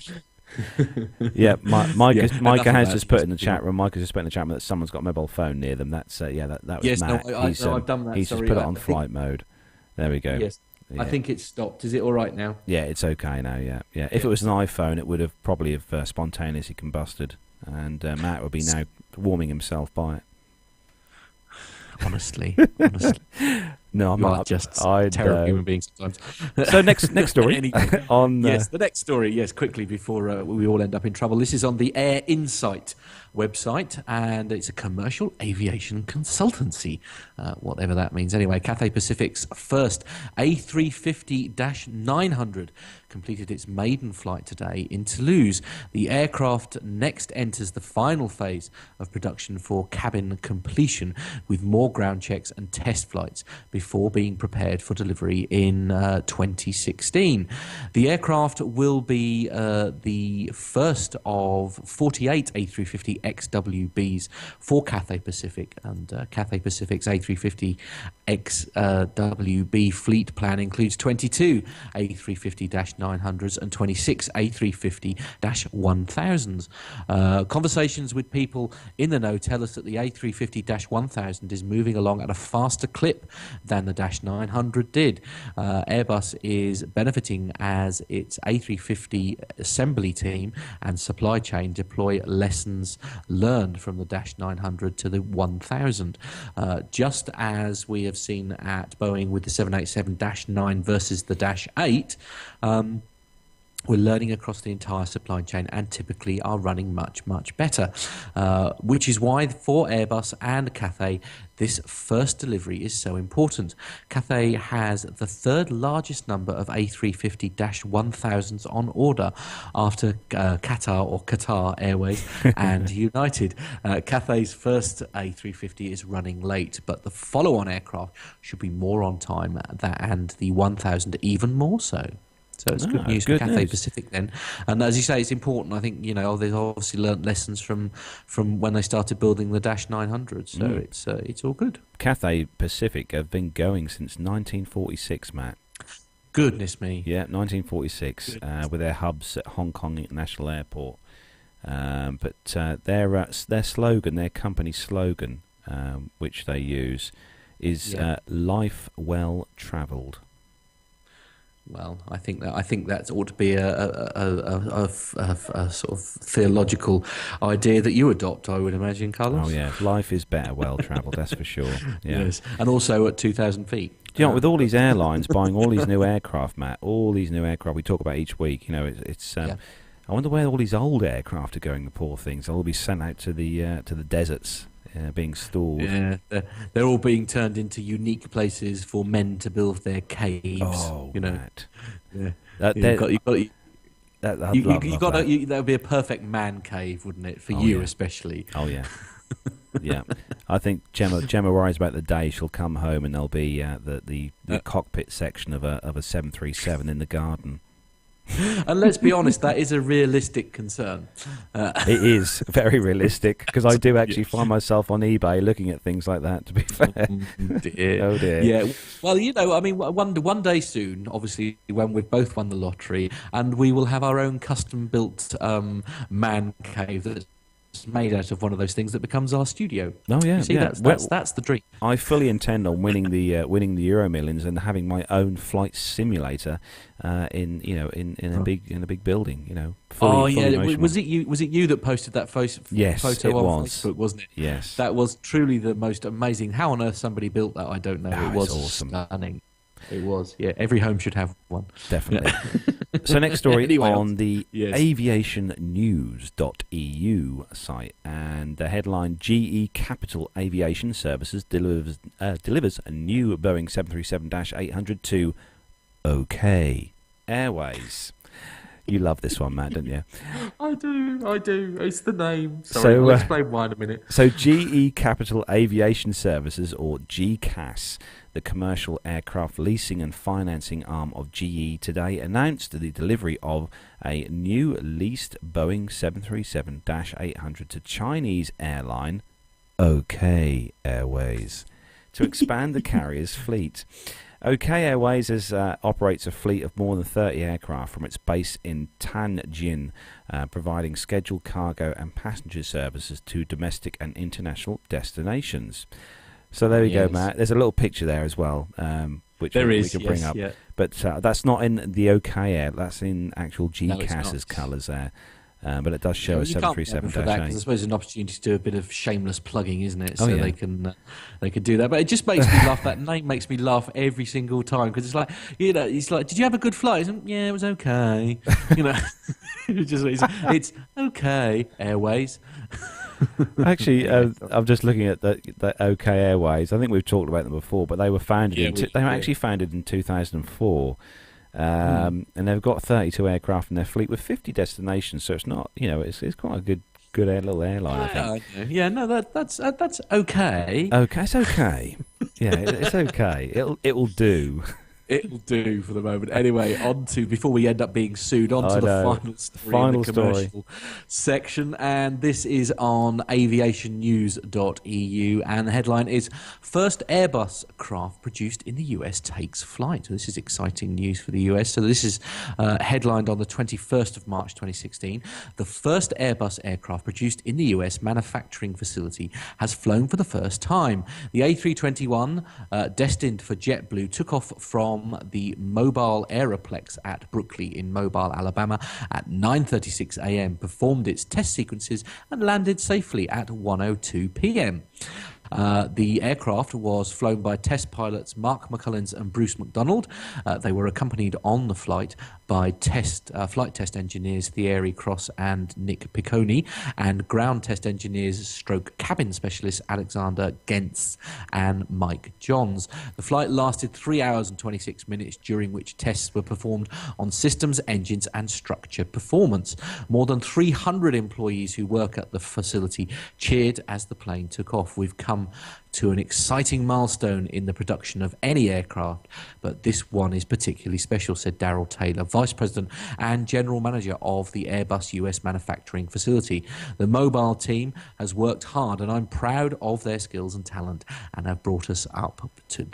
Yeah, Micah has just put in the chat room. Micah's just put in the chat room that someone's got a mobile phone near them. That's that was yes, Matt. No, I've done that. He's just put it on flight mode. There we go. Yes, yeah. I think it's stopped. Is it all right now? Yeah, it's okay now. Yeah. If it was an iPhone, it would have probably spontaneously combusted, and Matt would be now warming himself by it. Honestly. No, I'm You are not. just I terrible know. human beings sometimes. So next story Anyway, on yes, the next story. Yes, quickly before we all end up in trouble. This is on the Air Insight website, and it's a commercial aviation consultancy, whatever that means. Anyway, Cathay Pacific's first A350-900 completed its maiden flight today in Toulouse. The aircraft next enters the final phase of production for cabin completion, with more ground checks and test flights before being prepared for delivery in 2016. The aircraft will be the first of 48 A350 XWBs for Cathay Pacific, and Cathay Pacific's A350 XWB fleet plan includes 22 A350-900s and 26 A350-1000s. Conversations with people in the know tell us that the A350-1000 is moving along at a faster clip than the -900 did. Airbus is benefiting as its A350 assembly team and supply chain deploy lessons learned from the -900 to the 1000. Just as we have seen at Boeing with the 787-9 versus the -8, we're learning across the entire supply chain and typically are running much, much better, which is why for Airbus and Cathay, this first delivery is so important. Cathay has the third largest number of A350-1000s on order after Qatar Airways and United. Cathay's first A350 is running late, but the follow-on aircraft should be more on time, and the 1000 even more so. So it's good news for Cathay Pacific then. And as you say, it's important. I think, they've obviously learnt lessons from when they started building the -900. So it's all good. Cathay Pacific have been going since 1946, Matt. Goodness me. Yeah, 1946, with their hubs at Hong Kong International Airport. But their slogan, their company slogan, which they use, is "Life Well Travelled." Well, I think that ought to be a sort of theological idea that you adopt, I would imagine, Carlos. Oh yeah, life is better well travelled, that's for sure. Yeah. Yes, and also at 2,000 feet. Do you know, with all these airlines buying all these new aircraft, Matt, all these new aircraft we talk about each week, it's I wonder where all these old aircraft are going. The poor things, they'll all be sent out to the deserts. Being stored. Yeah, they're all being turned into unique places for men to build their caves. Oh, Matt. Yeah. That would be a perfect man cave, wouldn't it, for you especially? Oh yeah, yeah. I think Gemma worries about the day she'll come home and there'll be the cockpit section of a 737 in the garden. And let's be honest, that is a realistic concern. It is very realistic, because I do actually find myself on eBay looking at things like that, to be fair. Oh dear. Yeah. Well, I mean, one day soon, obviously, when we've both won the lottery, and we will have our own custom-built man cave that's made out of one of those things that becomes our studio. Oh yeah, you see, that's the dream. I fully intend on winning the Euro Millions and having my own flight simulator in a big building. Fully was it you that posted that photo it on was. Facebook, wasn't it? Yes, that was truly the most amazing. How on earth somebody built that, I don't know. It was awesome. Stunning. It was. Yeah, every home should have one. Definitely. So next story Anyway, on the aviationnews.eu site, and the headline: GE Capital Aviation Services delivers a new Boeing 737-800 to OK Airways. You love this one, Matt, don't you? I do. It's the name. Sorry, I'll explain why in a minute. So GE Capital Aviation Services, or GCAS, the commercial aircraft leasing and financing arm of GE, today announced the delivery of a new leased Boeing 737-800 to Chinese airline OK Airways to expand the carrier's fleet. OK Airways operates a fleet of more than 30 aircraft from its base in Tianjin, providing scheduled cargo and passenger services to domestic and international destinations. So there we go, Matt. There's a little picture there as well, which we can bring up. Yeah. But that's not in the OK Air. That's in actual GCAS's colours there. But it does show a 737-8. For that, 'cause I suppose it's an opportunity to do a bit of shameless plugging, isn't it? So Oh, yeah. they can do that. But it just makes me laugh. That name makes me laugh every single time because it's like, it's like, did you have a good flight? Yeah, it was okay. It's okay. Airways. Actually, I'm just looking at the OK Airways. I think we've talked about them before, but they were founded. They were actually founded in 2004. And they've got 32 aircraft in their fleet with 50 destinations, so it's not, it's quite a good little airline, I think. Yeah, no, that's okay. Okay, it's okay. Yeah, it's okay. It'll do. It'll do for the moment. Anyway, before we end up being sued, on to the final story in the commercial section. And this is on aviationnews.eu. And the headline is, First Airbus craft produced in the US takes flight. This is exciting news for the US. So this is headlined on the 21st of March 2016. The first Airbus aircraft produced in the US manufacturing facility has flown for the first time. The A321, destined for JetBlue, took off from the Mobile Aeroplex at Brooklyn in Mobile, Alabama at 9:36 a.m., performed its test sequences and landed safely at 1:02 p.m. The aircraft was flown by test pilots Mark McCullens and Bruce McDonald. They were accompanied on the flight by flight test engineers Thierry Cross and Nick Picconi, and ground test engineers / cabin specialists Alexander Gentz and Mike Johns. The flight lasted 3 hours and 26 minutes, during which tests were performed on systems, engines and structure performance. More than 300 employees who work at the facility cheered as the plane took off. We've come to an exciting milestone in the production of any aircraft, but this one is particularly special, said Darryl Taylor, Vice President and General Manager of the Airbus US manufacturing facility. The mobile team has worked hard, and I'm proud of their skills and talent, and have brought us up to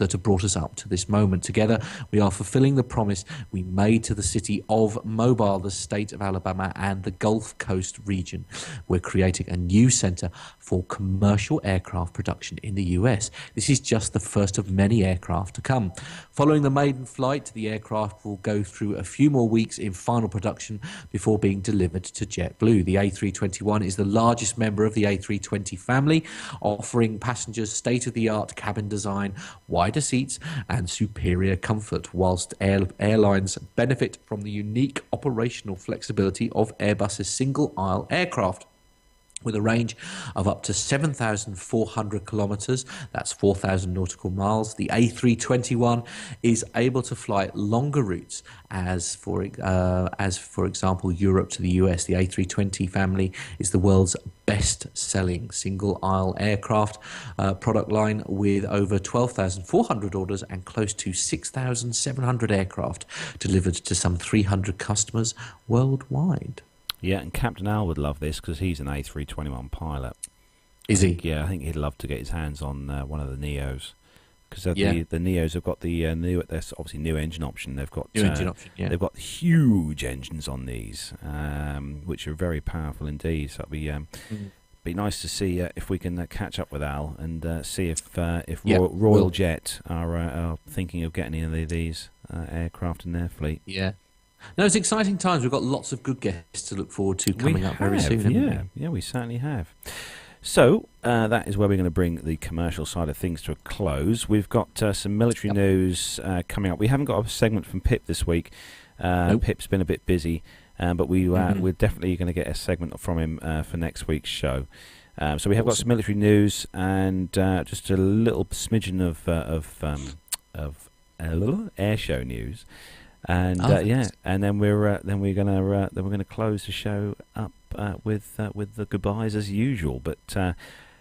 this moment. Together, we are fulfilling the promise we made to the city of Mobile, the state of Alabama, and the Gulf Coast region. We're creating a new center for commercial aircraft production in the US. This is just the first of many aircraft to come. Following the maiden flight, the aircraft will go through a few more weeks in final production before being delivered to JetBlue. The A321 is the largest member of the A320 family, offering passengers state-of-the-art cabin design, wider seats and superior comfort, whilst airlines benefit from the unique operational flexibility of Airbus's single-aisle aircraft. With a range of up to 7,400 kilometres, that's 4,000 nautical miles, the A321 is able to fly longer routes, as for example Europe to the US. The A320 family is the world's best-selling single-aisle aircraft product line, with over 12,400 orders and close to 6,700 aircraft delivered to some 300 customers worldwide. Yeah, and Captain Al would love this because he's an A321 pilot. Is he? Yeah, I think he'd love to get his hands on one of the Neos. Because the Neos have got the there's obviously new engine option. They've got they've got huge engines on these, which are very powerful indeed. So it'd be nice to see if we can catch up with Al and see if Royal Jet are thinking of getting any of these aircraft in their fleet. Yeah. No, it's exciting times. We've got lots of good guests to look forward to coming up very soon. Yeah, we certainly have. So that is where we're going to bring the commercial side of things to a close. We've got some military news coming up. We haven't got a segment from Pip this week. Nope. Pip's been a bit busy, but we're definitely going to get a segment from him for next week's show. So we have got some military news and just a little smidgen of air show news. And and then we're gonna close the show up with the goodbyes as usual. But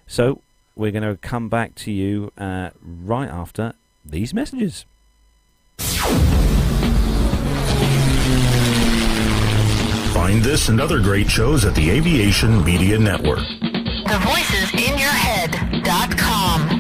so we're gonna come back to you right after these messages. Find this and other great shows at the Aviation Media Network. TheVoicesInYourHead.com.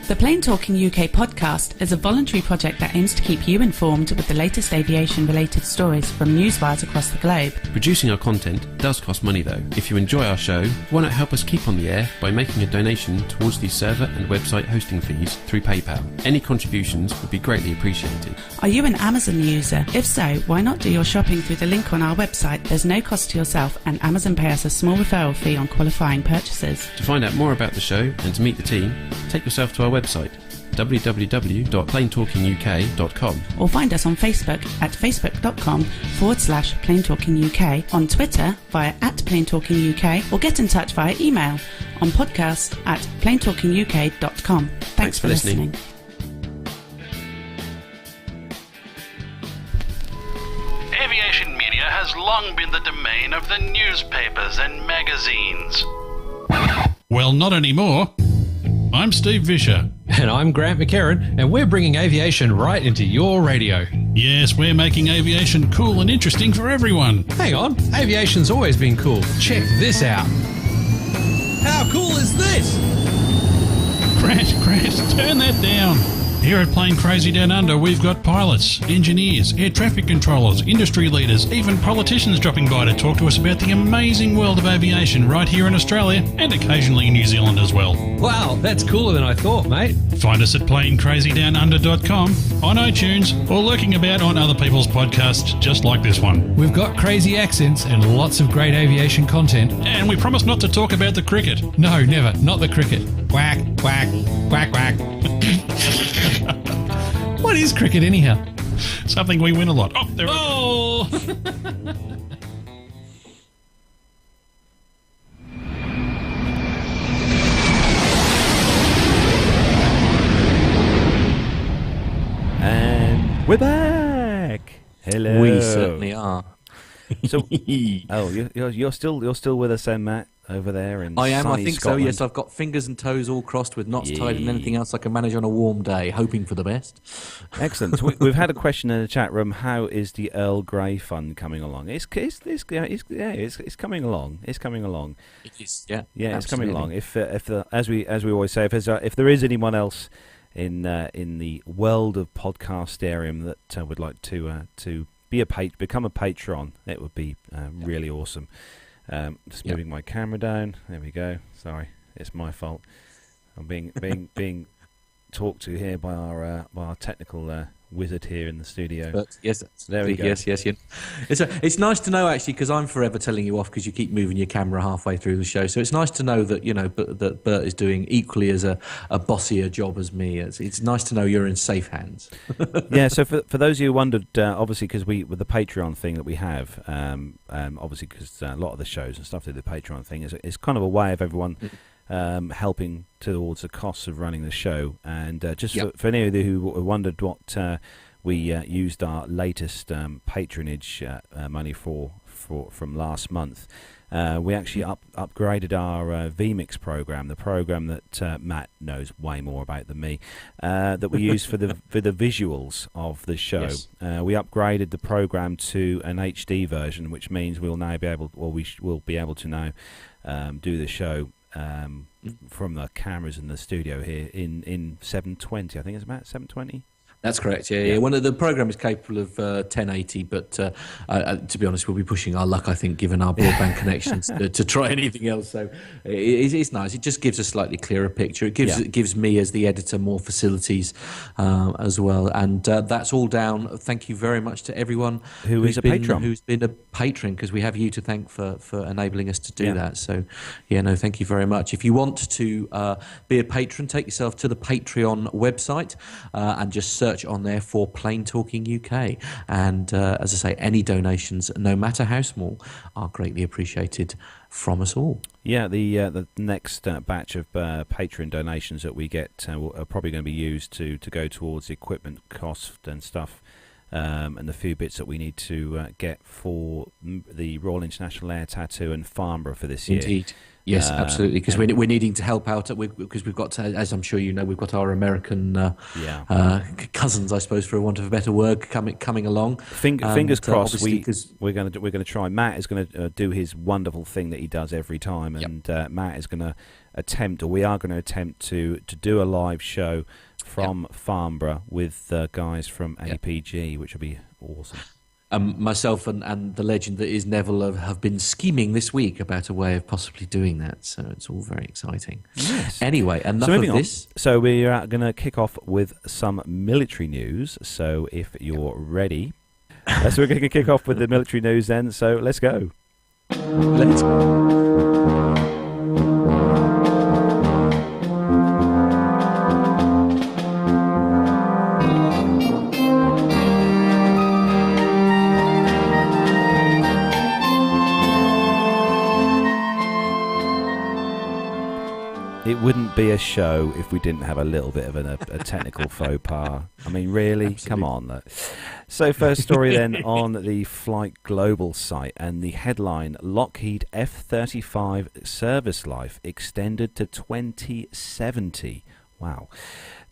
The Plane Talking UK podcast is a voluntary project that aims to keep you informed with the latest aviation-related stories from newswires across the globe. Producing our content does cost money though. If you enjoy our show, why not help us keep on the air by making a donation towards the server and website hosting fees through PayPal? Any contributions would be greatly appreciated. Are you an Amazon user? If so, why not do your shopping through the link on our website? There's no cost to yourself, and Amazon pay us a small referral fee on qualifying purchases. To find out more about the show and to meet the team, take yourself to our website www.planetalkinguk.com, or find us on Facebook at facebook.com/planetalkinguk, on Twitter via @planetalkinguk, or get in touch via email on podcast@planetalkinguk.com. Thanks for listening. Aviation media has long been the domain of the newspapers and magazines. Well, not anymore. I'm Steve Vischer. And I'm Grant McCarran, and we're bringing aviation right into your radio. Yes, we're making aviation cool and interesting for everyone. Hang on, aviation's always been cool. Check this out. How cool is this? Grant, turn that down. Here at Plane Crazy Down Under, we've got pilots, engineers, air traffic controllers, industry leaders, even politicians dropping by to talk to us about the amazing world of aviation right here in Australia and occasionally in New Zealand as well. Wow, that's cooler than I thought, mate. Find us at planecrazydownunder.com, on iTunes, or lurking about on other people's podcasts just like this one. We've got crazy accents and lots of great aviation content. And we promise not to talk about the cricket. No, never. Not the cricket. Quack, quack, quack, quack. What is cricket anyhow? Something we win a lot. Oh, there Oh! And we're back. Hello. We certainly are. So, you're still with us, then, Matt, over there in I am. sunny I think Scotland. so. Yes, I've got fingers and toes all crossed with knots tied and anything else I can manage on a warm day, hoping for the best. Excellent. So we've had a question in the chat room. How is the Earl Grey Fund coming along? It's coming along. It's coming along. It is. Yeah. Yeah, it's coming absolutely. along. As we always say, if there is anyone else in the world of podcastarium that would like to become a patron, it would be really awesome. Just moving my camera down. There we go. Sorry, it's my fault. I'm being talked to here by our technical wizard here in the studio. But yes, there we go. Yes. It's nice to know actually, because I'm forever telling you off because you keep moving your camera halfway through the show. So it's nice to know that that Bert is doing equally as a bossier job as me. It's nice to know you're in safe hands. Yeah. So for those of you who wondered, obviously because with the Patreon thing that we have, obviously because a lot of the shows and stuff through the Patreon thing is kind of a way of everyone. Helping towards the costs of running the show, and for any of you who wondered what we used our latest patronage money from last month, we actually upgraded our vMix program, the program that Matt knows way more about than me, that we use for the visuals of the show. Yes. We upgraded the program to an HD version, which means we'll be able to now do the show from the cameras in the studio here in 720. I think it's Matt 720. That's correct. Yeah. One of the program is capable of 1080, but to be honest, we'll be pushing our luck, I think, given our broadband connections, to try anything else. So it's nice. It just gives a slightly clearer picture. It gives me as the editor more facilities as well, and that's all down. Thank you very much to everyone who's been a patron, because we have you to thank for enabling us to do that. So thank you very much. If you want to be a patron, take yourself to the Patreon website and just search on there for Plane Talking UK, and as I say, any donations, no matter how small, are greatly appreciated from us all. Yeah, the next batch of Patreon donations that we get are probably going to be used to go towards the equipment cost and stuff, and the few bits that we need to get for the Royal International Air Tattoo and Farnborough for this year. Indeed. Yes, absolutely. Because we're needing to help out because we've got, as I'm sure you know, we've got our American cousins, I suppose, for want of a better word, coming along. Fingers crossed. We're going to try. Matt is going to do his wonderful thing that he does every time, and Matt is going to attempt, or we are going to attempt to do a live show from Farnborough with guys from APG, which will be awesome. Myself and the legend that is Neville have been scheming this week about a way of possibly doing that, so it's all very exciting. Yes. Anyway, enough of this. So we are going to kick off with some military news, so if you're ready. So we're going to kick off with the military news then, so let's go. Let's It wouldn't be a show if we didn't have a little bit of a technical faux pas. I mean, really? Absolutely. Come on. So first story then on the Flight Global site, and the headline, Lockheed F-35 service life extended to 2070. Wow.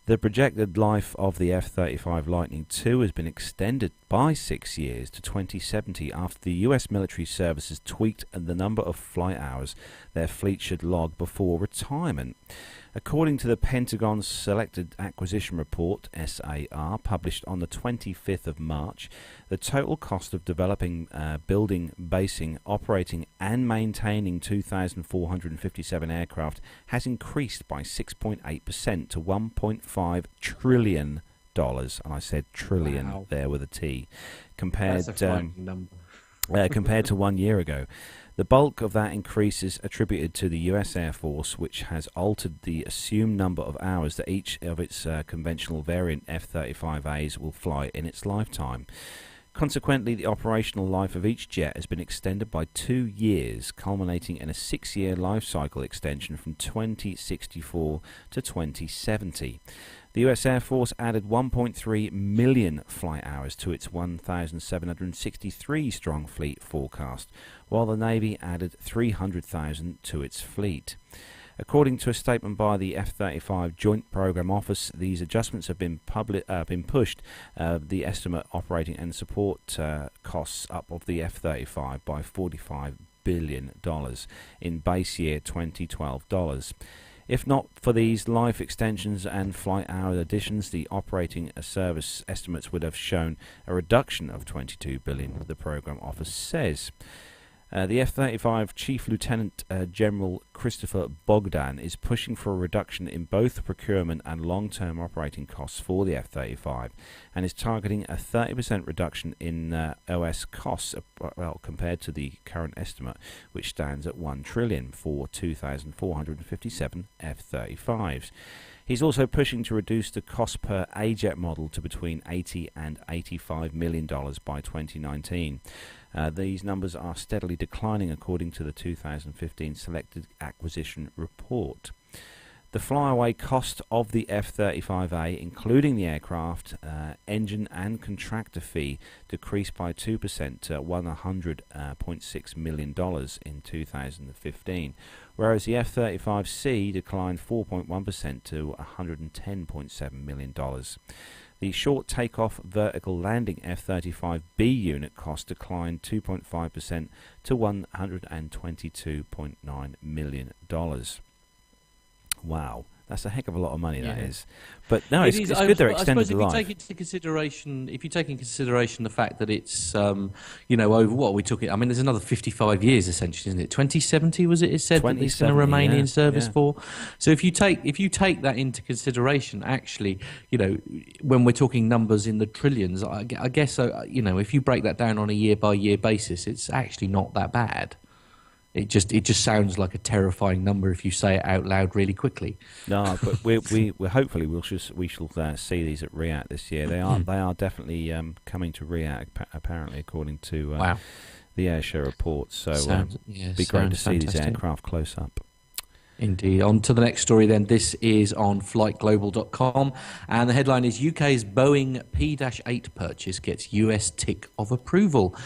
The projected life of the F-35 Lightning II has been extended by 6 years to 2070 after the US military services tweaked the number of flight hours their fleet should log before retirement. According to the Pentagon's Selected Acquisition Report, SAR, published on the 25th of March, the total cost of developing, building, basing, operating and maintaining 2,457 aircraft has increased by 6.8% to $1.5 trillion. And I said trillion there with a T, compared to 1 year ago. The bulk of that increase is attributed to the US Air Force, which has altered the assumed number of hours that each of its conventional variant F-35As will fly in its lifetime. Consequently, the operational life of each jet has been extended by 2 years, culminating in a 6-year life cycle extension from 2064 to 2070. The US Air Force added 1.3 million flight hours to its 1,763-strong fleet forecast, while the Navy added 300,000 to its fleet. According to a statement by the F-35 Joint Program Office, these adjustments have been pushed the estimate operating and support costs up of the F-35 by $45 billion in base year 2012 dollars. If not for these life extensions and flight hour additions, the operating service estimates would have shown a reduction of $22 billion, the program office says. The F-35 Chief Lieutenant General Christopher Bogdan is pushing for a reduction in both procurement and long-term operating costs for the F-35 and is targeting a 30% reduction in OS costs compared to the current estimate, which stands at $1 trillion for 2,457 F-35s. He's also pushing to reduce the cost per A-jet model to between $80 and $85 million by 2019. These numbers are steadily declining according to the 2015 Selected Acquisition Report. The flyaway cost of the F-35A, including the aircraft, engine and contractor fee, decreased by 2% to $100.6 million in 2015, whereas the F-35C declined 4.1% to $110.7 million. The short takeoff vertical landing F-35B unit cost declined 2.5% to $122.9 million. Wow, that's a heck of a lot of money, that is. But no, it's good they're extended the life. If you take into consideration the fact that it's, over what we took it. I mean, there's another 55 years essentially, isn't it? 2070 was it? It said that it's going to remain in service for. So if you take that into consideration, actually, when we're talking numbers in the trillions, I guess if you break that down on a year by year basis, it's actually not that bad. It just sounds like a terrifying number if you say it out loud really quickly. No, but we hopefully we shall see these at RIAT this year. They are definitely coming to RIAT apparently, according to the airshow reports. So it'd be great to see these aircraft close up. Indeed. On to the next story then. This is on flightglobal.com, and the headline is UK's Boeing P-8 purchase gets US tick of approval.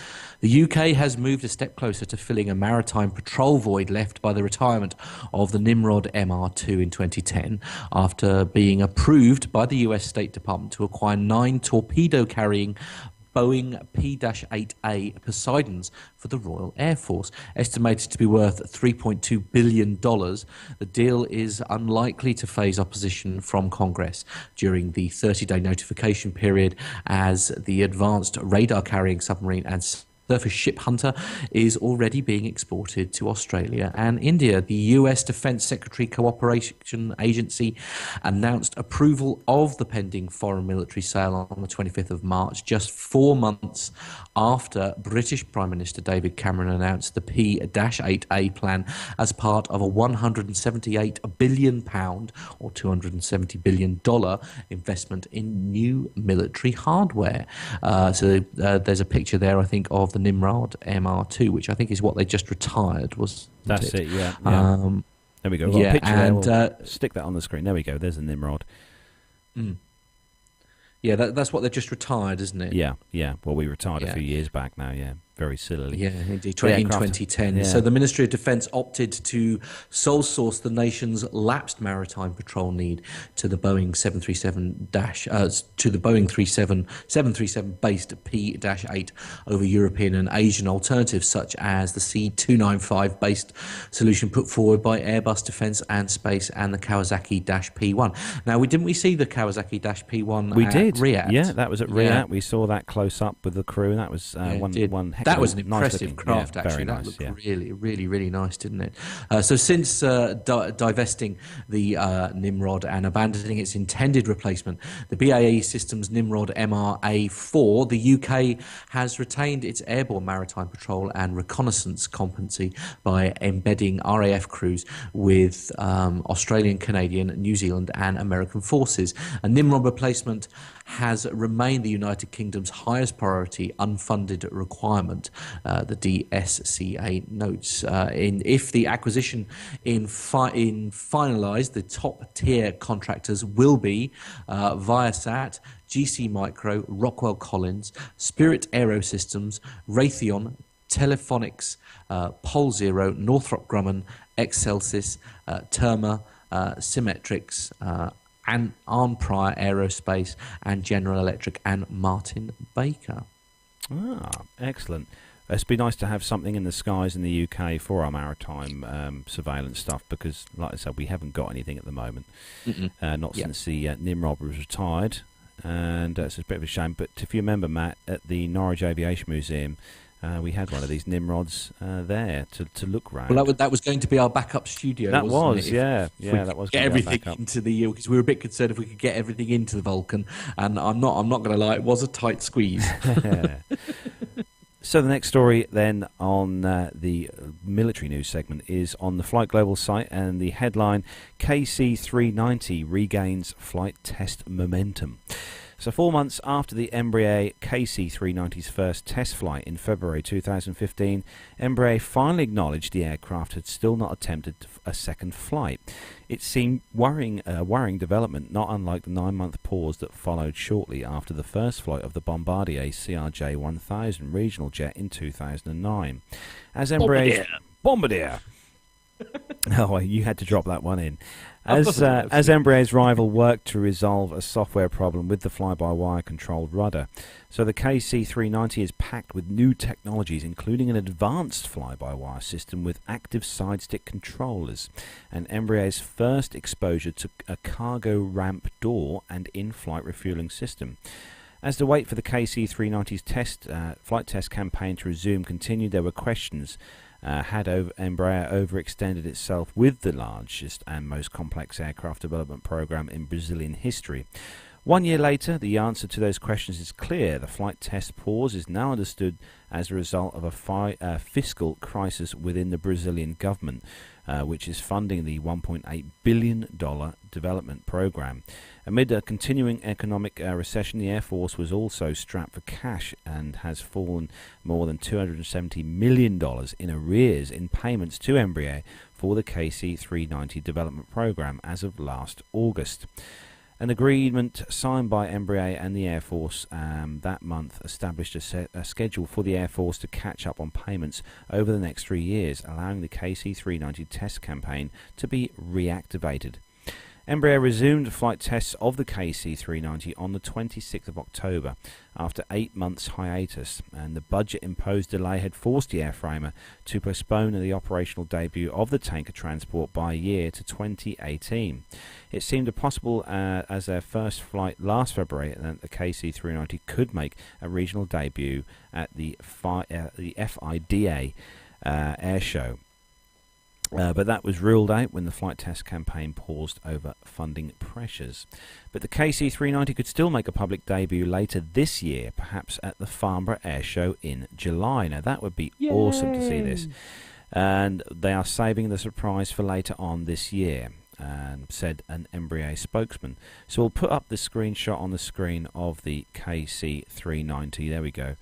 The UK has moved a step closer to filling a maritime patrol void left by the retirement of the Nimrod Mr2 in 2010 after being approved by the US State Department to acquire 9 torpedo-carrying Boeing P-8A Poseidons for the Royal Air Force, estimated to be worth $3.2 billion. The deal is unlikely to phase opposition from Congress during the 30-day notification period, as the advanced radar-carrying submarine and surface ship hunter is already being exported to Australia and India. The US Defense Secretary Cooperation Agency announced approval of the pending foreign military sale on the 25th of March, just 4 months after British Prime Minister David Cameron announced the P-8A plan as part of a £178 billion or $270 billion investment in new military hardware. So there's a picture there, I think, of the Nimrod Mr2, which I think is what they just retired. That's it, yeah. There we go. We've got a picture and there. We'll stick that on the screen. There we go. There's the Nimrod. Yeah, that's what they've just retired, isn't it? Yeah. Well, we retired a few years back now, very sillily. Yeah, indeed, in 2010. Yeah. So the Ministry of Defence opted to sole source the nation's lapsed maritime patrol need to the Boeing 737 based P-8 over European and Asian alternatives such as the C295 based solution put forward by Airbus Defence and Space and the Kawasaki-P1. Now, didn't we see the Kawasaki-P1 we did. Riyadh? Yeah, that was at Riyadh. We saw that close up with the crew, and that was one heck. That was an impressive craft, actually. That looked really, really, really nice, didn't it? So since divesting the Nimrod and abandoning its intended replacement, the BAE Systems Nimrod MRA4, the UK has retained its airborne maritime patrol and reconnaissance competency by embedding RAF crews with Australian, Canadian, New Zealand and American forces. A Nimrod replacement has remained the United Kingdom's highest priority unfunded requirement, the DSCA notes. If the acquisition in finalised, the top-tier contractors will be Viasat, GC Micro, Rockwell Collins, Spirit Aerosystems, Raytheon, Telephonics, Polzero, Northrop Grumman, Excelsis, Terma, Symmetrics, and Arnprior Aerospace and General Electric and Martin Baker. Excellent. It's been nice to have something in the skies in the UK for our maritime surveillance stuff, because, like I said, we haven't got anything at the moment. Since the Nimrod was retired, and it's a bit of a shame. But if you remember, Matt, at the Norwich Aviation Museum, we had one of these Nimrods there to look round. Well, that was going to be our backup studio. That wasn't was, it? that was. Get everything into the because we were a bit concerned if we could get everything into the Vulcan, and I'm not going to lie, it was a tight squeeze. So the next story then on the military news segment is on the Flight Global site, and the headline: KC-390 regains flight test momentum. So 4 months after the Embraer KC-390's first test flight in February 2015, Embraer finally acknowledged the aircraft had still not attempted a second flight. It seemed worrying development, not unlike the 9-month pause that followed shortly after the first flight of the Bombardier CRJ-1000 regional jet in 2009. As Embraer's Bombardier. Oh, you had to drop that one in. As Embraer's rival worked to resolve a software problem with the fly-by-wire controlled rudder. So the KC-390 is packed with new technologies, including an advanced fly-by-wire system with active side-stick controllers, and Embraer's first exposure to a cargo ramp door and in-flight refueling system. As the wait for the KC-390's flight test campaign to resume continued, there were questions. Had Embraer overextended itself with the largest and most complex aircraft development program in Brazilian history? 1 year later, the answer to those questions is clear. The flight test pause is now understood as a result of a fiscal crisis within the Brazilian government, which is funding the $1.8 billion development program. Amid a continuing economic recession, the Air Force was also strapped for cash and has fallen more than $270 million in arrears in payments to Embraer for the KC-390 development program as of last August. An agreement signed by Embraer and the Air Force that month established a schedule for the Air Force to catch up on payments over the next 3 years, allowing the KC-390 test campaign to be reactivated. Embraer resumed flight tests of the KC-390 on the 26th of October after 8 months hiatus, and the budget-imposed delay had forced the airframer to postpone the operational debut of the tanker transport by a year to 2018. It seemed impossible as their first flight last February that the KC-390 could make a regional debut at the FIDA air show. But that was ruled out when the flight test campaign paused over funding pressures. But the KC-390 could still make a public debut later this year, perhaps at the Farnborough Air Show in July. Now that would be awesome to see this. And they are saving the surprise for later on this year, said an Embraer spokesman. So we'll put up the screenshot on the screen of the KC-390. There we go.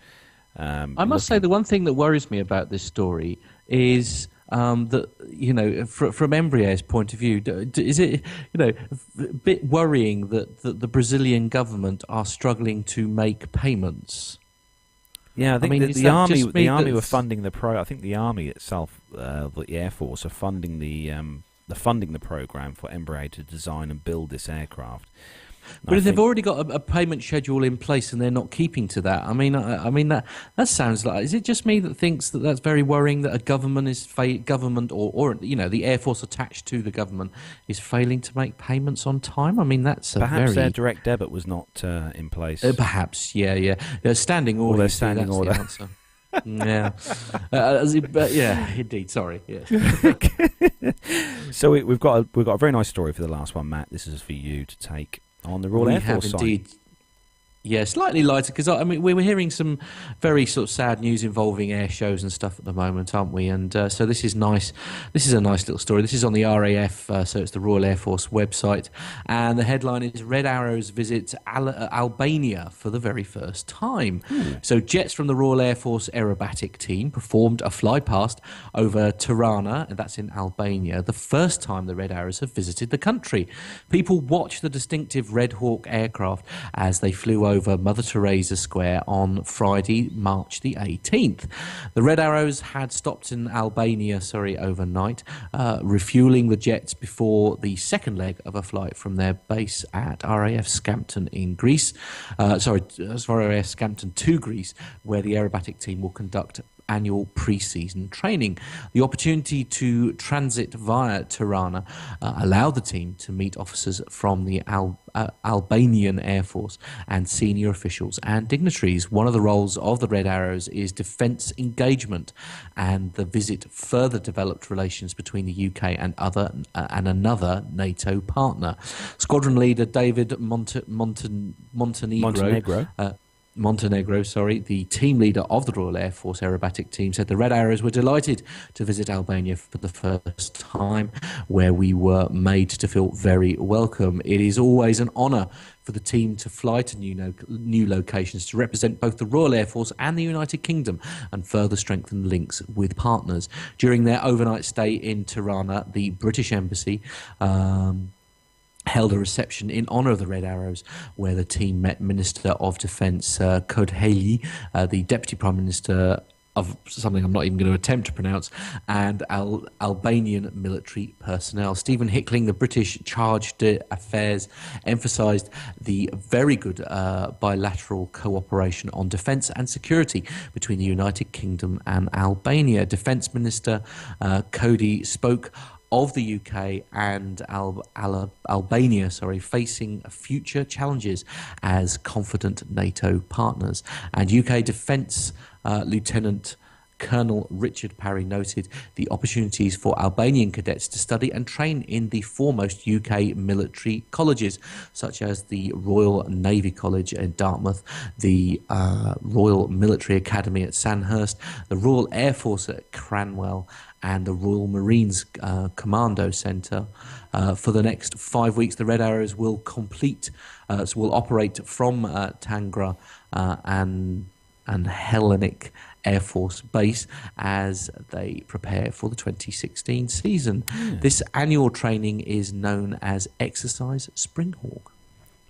I must say the one thing that worries me about this story is that, you know, from Embraer's point of view, is it, you know, a bit worrying that the Brazilian government are struggling to make payments? Yeah, I think the army were funding the I think the army itself, the Air Force, are funding the program for Embraer to design and build this aircraft. But if they've already got a payment schedule in place and they're not keeping to that, I mean that sounds like, is it just me that thinks that that's very worrying that a government or you know, the Air Force attached to the government is failing to make payments on time? I mean, that's perhaps their direct debit was not in place. Perhaps, yeah. Standing order. Their standing order. The answer. Yeah, but yeah, indeed. Sorry. Yeah. So we've got a very nice story for the last one, Matt. This is for you to take on the Royal Air Force side. Indeed. Yeah, slightly lighter, because I mean we're hearing some very sort of sad news involving air shows and stuff at the moment, aren't we? And so this is nice. This is a nice little story. This is on the RAF, so it's the Royal Air Force website, and the headline is "Red Arrows visit Albania for the very first time." So jets from the Royal Air Force aerobatic team performed a flypast over Tirana, and that's in Albania, the first time the Red Arrows have visited the country. People watched the distinctive Red Hawk aircraft as they flew over Mother Teresa Square on Friday, March the 18th. The Red Arrows had stopped in Albania, overnight, refueling the jets before the second leg of a flight from their base at RAF Scampton in Greece. RAF Scampton to Greece, where the aerobatic team will conduct annual pre-season training. The opportunity to transit via Tirana allowed the team to meet officers from the Albanian Air Force and senior officials and dignitaries. One of the roles of the Red Arrows is defence engagement, and the visit further developed relations between the UK and another NATO partner. Squadron leader David Montenegro, the team leader of the Royal Air Force aerobatic team, said the Red Arrows were delighted to visit Albania for the first time, where we were made to feel very welcome. It is always an honour for the team to fly to new locations to represent both the Royal Air Force and the United Kingdom and further strengthen links with partners. During their overnight stay in Tirana, the British Embassy held a reception in honour of the Red Arrows, where the team met Minister of Defence Kodheli, the Deputy Prime Minister of something I'm not even going to attempt to pronounce, and Albanian military personnel. Stephen Hickling, the British Charge d'Affaires, emphasised the very good bilateral cooperation on defence and security between the United Kingdom and Albania. Defence Minister Cody spoke of the UK and Albania, facing future challenges as confident NATO partners. And UK Defence Lieutenant Colonel Richard Parry noted the opportunities for Albanian cadets to study and train in the foremost UK military colleges, such as the Royal Navy College at Dartmouth, the Royal Military Academy at Sandhurst, the Royal Air Force at Cranwell, and the Royal Marines Commando Centre. For the next 5 weeks, the Red Arrows will will operate from Tangra and Hellenic Air Force Base as they prepare for the 2016 season. This annual training is known as Exercise Springhawk.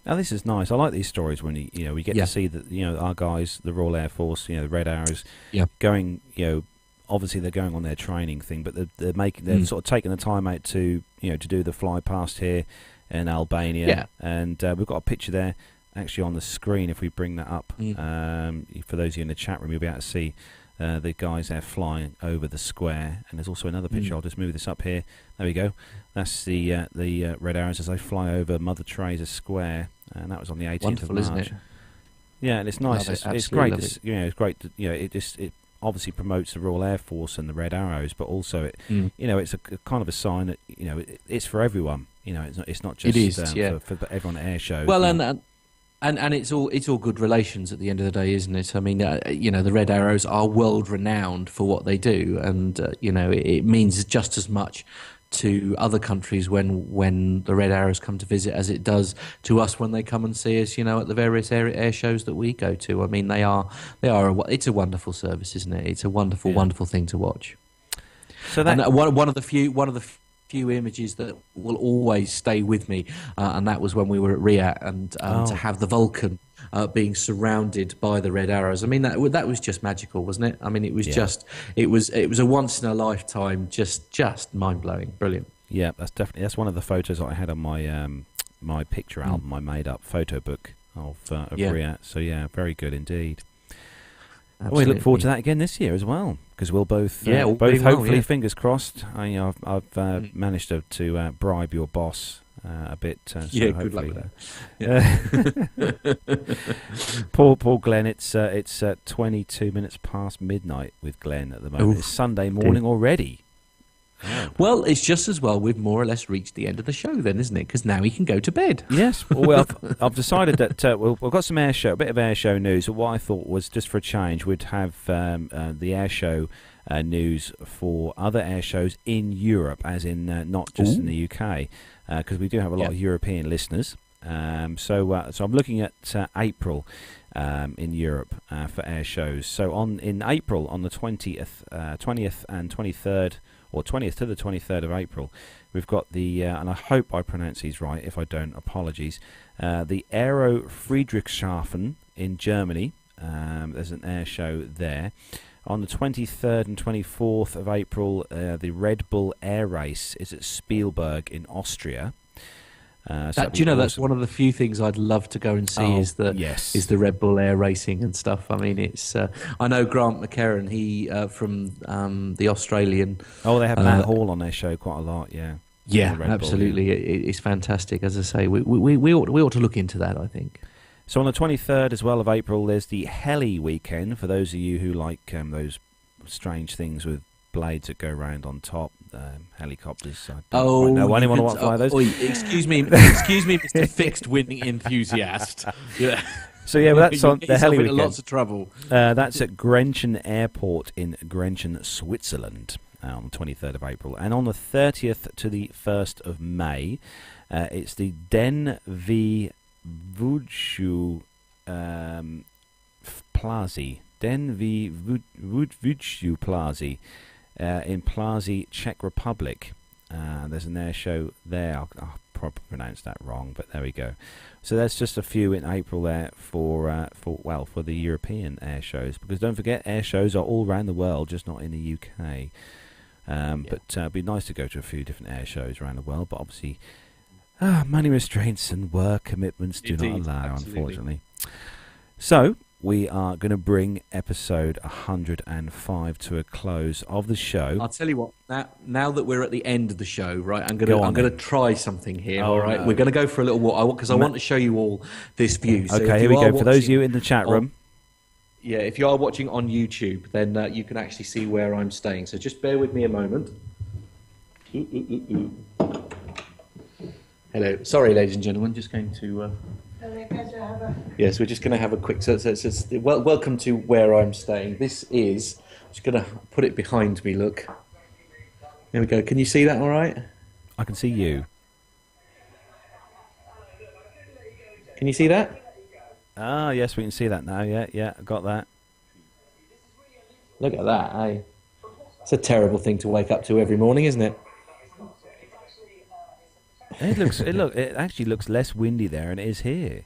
Now this is nice. I like these stories when we get to see that our guys, the Royal Air Force, the Red Arrows, going obviously they're going on their training thing, but they're sort of taking the time out to to do the fly past here in Albania, and we've got a picture there actually on the screen. If we bring that up, for those of you in the chat room, you'll be able to see the guys there flying over the square. And there's also another picture. I'll just move this up here. There we go. That's the Red Arrows as they fly over Mother Teresa Square, and that was on the 18th of March. Isn't it? Yeah, and it's nice. It's great. It's great. It obviously promotes the Royal Air Force and the Red Arrows, but also it's a kind of a sign that it's for everyone. It's not just for everyone at air shows. Well, and it's all good relations at the end of the day, isn't it? I mean, the Red Arrows are world renowned for what they do, and it means just as much to other countries when the Red Arrows come to visit as it does to us when they come and see us, at the various air shows that we go to. I mean, it's a wonderful service, isn't it? It's a wonderful, wonderful thing to watch. So that one of the few images that will always stay with me, and that was when we were at Riyadh, and to have the Vulcan being surrounded by the Red Arrows. I mean, that was just magical, wasn't it? I mean, it was it was a once in a lifetime, just mind blowing, brilliant. Yeah, that's one of the photos I had on my my picture album, my made up photo book of Riyadh. So very good indeed. We look forward to that again this year as well, because we'll both hopefully, fingers crossed. I've managed to bribe your boss a bit. Good luck with that. Poor Glenn. It's 22 minutes past midnight with Glenn at the moment. It's Sunday morning already. Oh. Well, it's just as well we've more or less reached the end of the show then, isn't it? Because now he can go to bed. Yes. Well, I've decided that we've got some a bit of air show news. But what I thought was, just for a change, we'd have the air show news for other air shows in Europe, as in not just in the UK, because we do have a lot of European listeners. So I'm looking at April in Europe for air shows. So in April, on the 20th and 23rd, or 20th to the 23rd of April, we've got the, and I hope I pronounce these right, if I don't, apologies, the Aero Friedrichshafen in Germany. There's an air show there. On the 23rd and 24th of April, the Red Bull Air Race is at Spielberg in Austria. That's one of the few things I'd love to go and see is the Red Bull Air Racing and stuff. I mean, it's I know Grant McCarran, he from the Australian. Oh, they have Matt Hall on their show quite a lot. Yeah, absolutely. Bull, it's fantastic. As I say, we ought to look into that, I think. So on the 23rd as well of April, there's the Heli weekend for those of you who like those strange things with blades that go round on top. Helicopters. I don't know anyone want to fly those. Excuse me, Mr. Fixed Wing enthusiast. Yeah. So that's on the Heli weekend. Lots of trouble. That's at Grenchen Airport in Grenchen, Switzerland, on the 23rd of April, and on the 30th to the 1st of May, it's the Den V Vudshu Plazy. Den V Vudshu Plazy. In Plazy, Czech Republic. There's an air show there. I'll probably pronounce that wrong, but there we go. So there's just a few in April there for the European air shows, because don't forget, air shows are all around the world, just not in the UK. But it'd be nice to go to a few different air shows around the world, but obviously money restraints and work commitments do not allow, unfortunately. So we are going to bring episode 105 to a close of the show. I'll tell you what. Now that we're at the end of the show, right? I'm going to try something here. All right, we're going to go for a little walk because I want to show you all this view. So okay, here we go. For those of you in the chat room, Yeah, if you are watching on YouTube, then you can actually see where I'm staying. So just bear with me a moment. Hello. Sorry, ladies and gentlemen. Just going to... Yes, we're just going to have a quick... welcome to where I'm staying. This is... I'm just going to put it behind me, look. There we go. Can you see that all right? I can see you. Can you see that? Ah, yes, we can see that now. Yeah, I got that. Look at that, eh? It's a terrible thing to wake up to every morning, isn't it? It actually looks less windy there than it is here.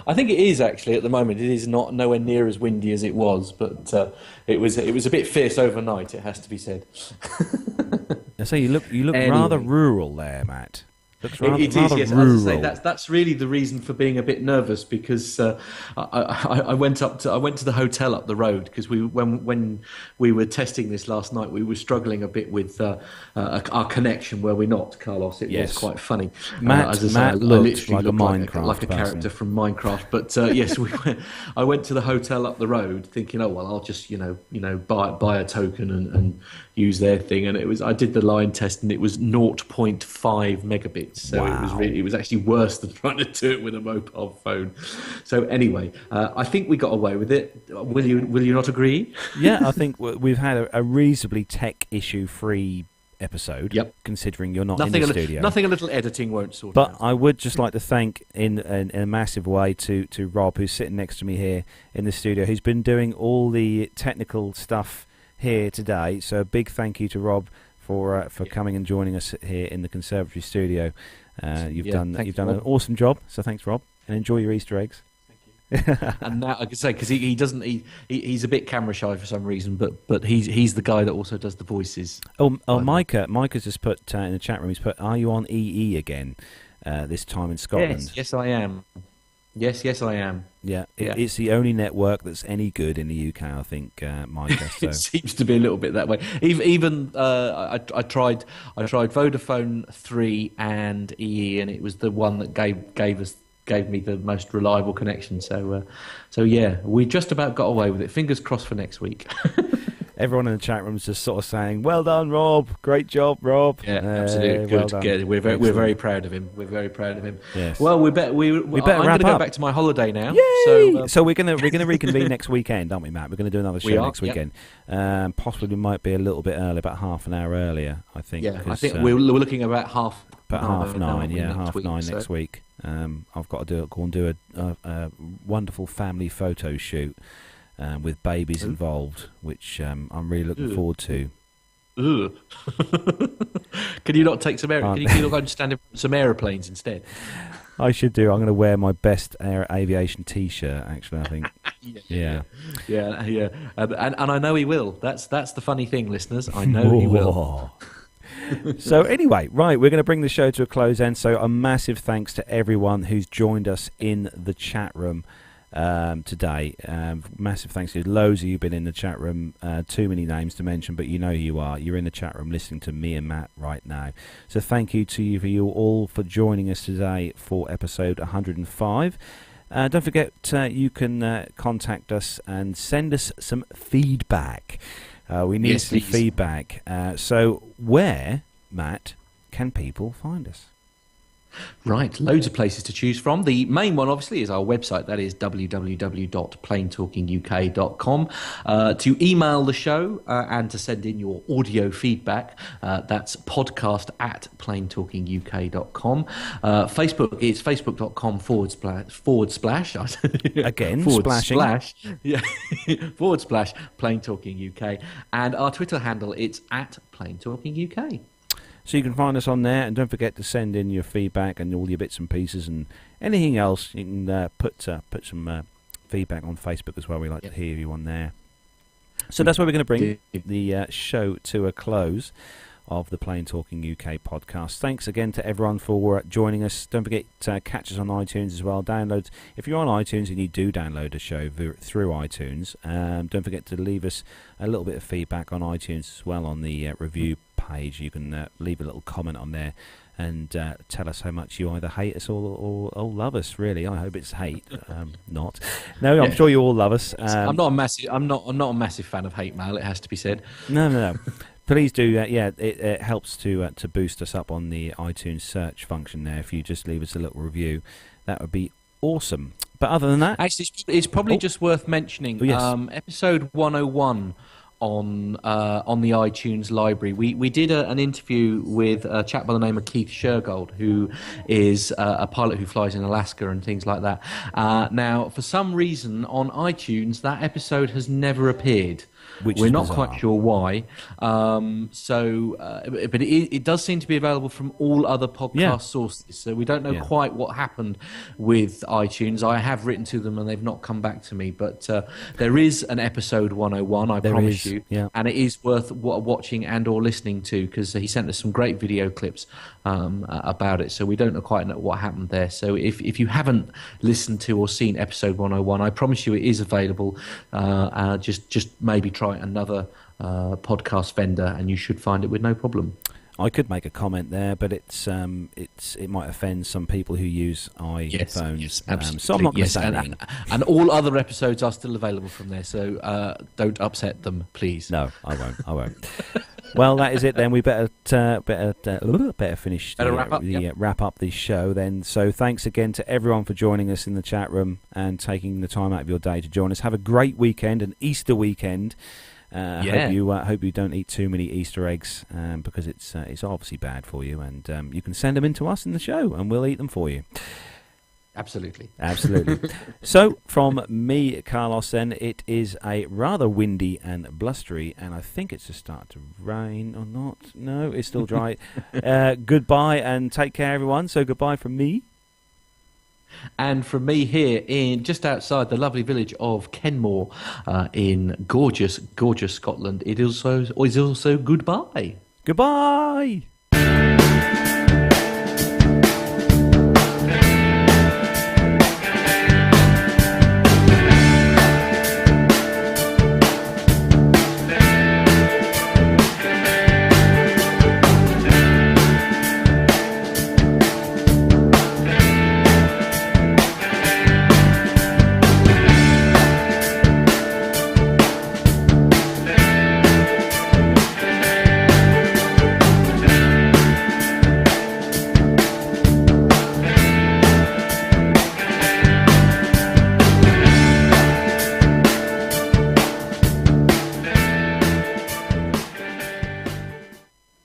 I think it is actually at the moment. It is not nowhere near as windy as it was, but it was a bit fierce overnight. It has to be said. So you look anyway. Rather rural there, Matt. It is, yes. As I say, that's really the reason for being a bit nervous, because I went to the hotel up the road, because when we were testing this last night, we were struggling a bit with our connection, were we not, Carlos? It was quite funny. Matt looks like a Minecraft like a character from Minecraft. But yes, I went to the hotel up the road, thinking, oh well, I'll just buy a token and use their thing, and I did the line test, and it was 0.5 megabits. So wow. It was actually worse than trying to do it with a mobile phone. So anyway, I think we got away with it. Will you not agree? Yeah, I think we've had a reasonably tech issue free episode. Yep. Considering you're not in the studio. Nothing a little editing won't sort out. But I would just like to thank in a massive way to Rob, who's sitting next to me here in the studio, who's been doing all the technical stuff here today. So a big thank you to Rob for coming and joining us here in the Conservatory Studio. You've done an awesome job, so thanks, Rob, and enjoy your Easter eggs. Thank you. And now I can say, because he's a bit camera shy for some reason, but he's the guy that also does the voices. Micah's just put in the chat room. He's put, "Are you on EE again this time in Scotland?" Yes, I am. Yes, I am. Yeah, it's the only network that's any good in the UK, I think, Micah. So. It seems to be a little bit that way. Even I tried Vodafone 3 and EE, and it was the one that gave me the most reliable connection. So yeah, we just about got away with it. Fingers crossed for next week. Everyone in the chat room is just sort of saying, "Well done, Rob! Great job, Rob!" Yeah, absolutely. Good. Well done. We're very proud of him. We're very proud of him. Yes. Well, we better I'm going to go back to my holiday now. Yay! So we're gonna reconvene next weekend, aren't we, Matt? We're going to do another show next weekend. Yep. Possibly might be a little bit early, about half an hour earlier, I think. Yeah, I think we're looking at about half. Half nine. Next week. I've got to go and do a wonderful family photo shoot. With babies involved, which I'm really looking forward to. Can you not take some Can you not go and stand in some aeroplanes instead? I should do. I'm going to wear my best aviation T-shirt. Actually, I think. Yeah. And I know he will. That's the funny thing, listeners. I know he will. So anyway, right, we're going to bring the show to a close then. So a massive thanks to everyone who's joined us in the chat room. Today, massive thanks to loads of you been in the chat room. Too many names to mention, but you know who you are. You're in the chat room listening to me and Matt right now. So thank you to you all for joining us today for episode 105. Don't forget you can contact us and send us some feedback. We need some feedback. So where, Matt, can people find us? Right, loads of places to choose from. The main one, obviously, is our website. That is www.planetalkinguk.com. To email the show and to send in your audio feedback, that's podcast@planetalkinguk.com. Facebook is facebook.com forward slash again, splashing. Yeah, / Plane Talking UK. And our Twitter handle, it's @PlaneTalkingUK. So you can find us on there, and don't forget to send in your feedback and all your bits and pieces and anything else. You can put some feedback on Facebook as well. We like to hear you on there. So that's where we're going to bring the show to a close of the Plane Talking UK podcast. Thanks again to everyone for joining us. Don't forget to catch us on iTunes as well. Download, if you're on iTunes and you do download a show through iTunes, don't forget to leave us a little bit of feedback on iTunes as well on the review page. You can leave a little comment on there and tell us how much you either hate us or love us. Really, I hope it's hate, not. No, I'm sure you all love us. I'm not a massive fan of hate mail. It has to be said. No. Please do. It helps to boost us up on the iTunes search function there. If you just leave us a little review, that would be awesome. But other than that, actually, it's probably just worth mentioning. Yes. Episode 101. On the iTunes library, we did an interview with a chap by the name of Keith Shergold, who is a pilot who flies in Alaska and things like that. Now, for some reason, on iTunes, that episode has never appeared. We're not quite sure why. But it does seem to be available from all other podcast sources. So we don't know quite what happened with iTunes. I have written to them and they've not come back to me. But there is an episode 101, I promise you. Yeah. And it is worth watching and or listening to, because he sent us some great video clips about it. So we don't quite know what happened there. So if you haven't listened to or seen episode 101, I promise you it is available. Just maybe try another podcast vendor and you should find it with no problem. I could make a comment there, but it might offend some people who use iPhones. Yes, absolutely. So I'm not going to say anything. And all other episodes are still available from there, so don't upset them, please. No, I won't. Well, that is it then. We better finish wrap up this show then. So thanks again to everyone for joining us in the chat room and taking the time out of your day to join us. Have a great weekend, an Easter weekend. Hope you don't eat too many Easter eggs because it's obviously bad for you, and you can send them in to us in the show and we'll eat them for you. Absolutely. So from me, Carlos, then, it is a rather windy and blustery, and I think it's just started to rain or not. No, it's still dry. Goodbye and take care, everyone. So goodbye from me. And from me here in just outside the lovely village of Kenmore in gorgeous Scotland, it is also goodbye. Goodbye.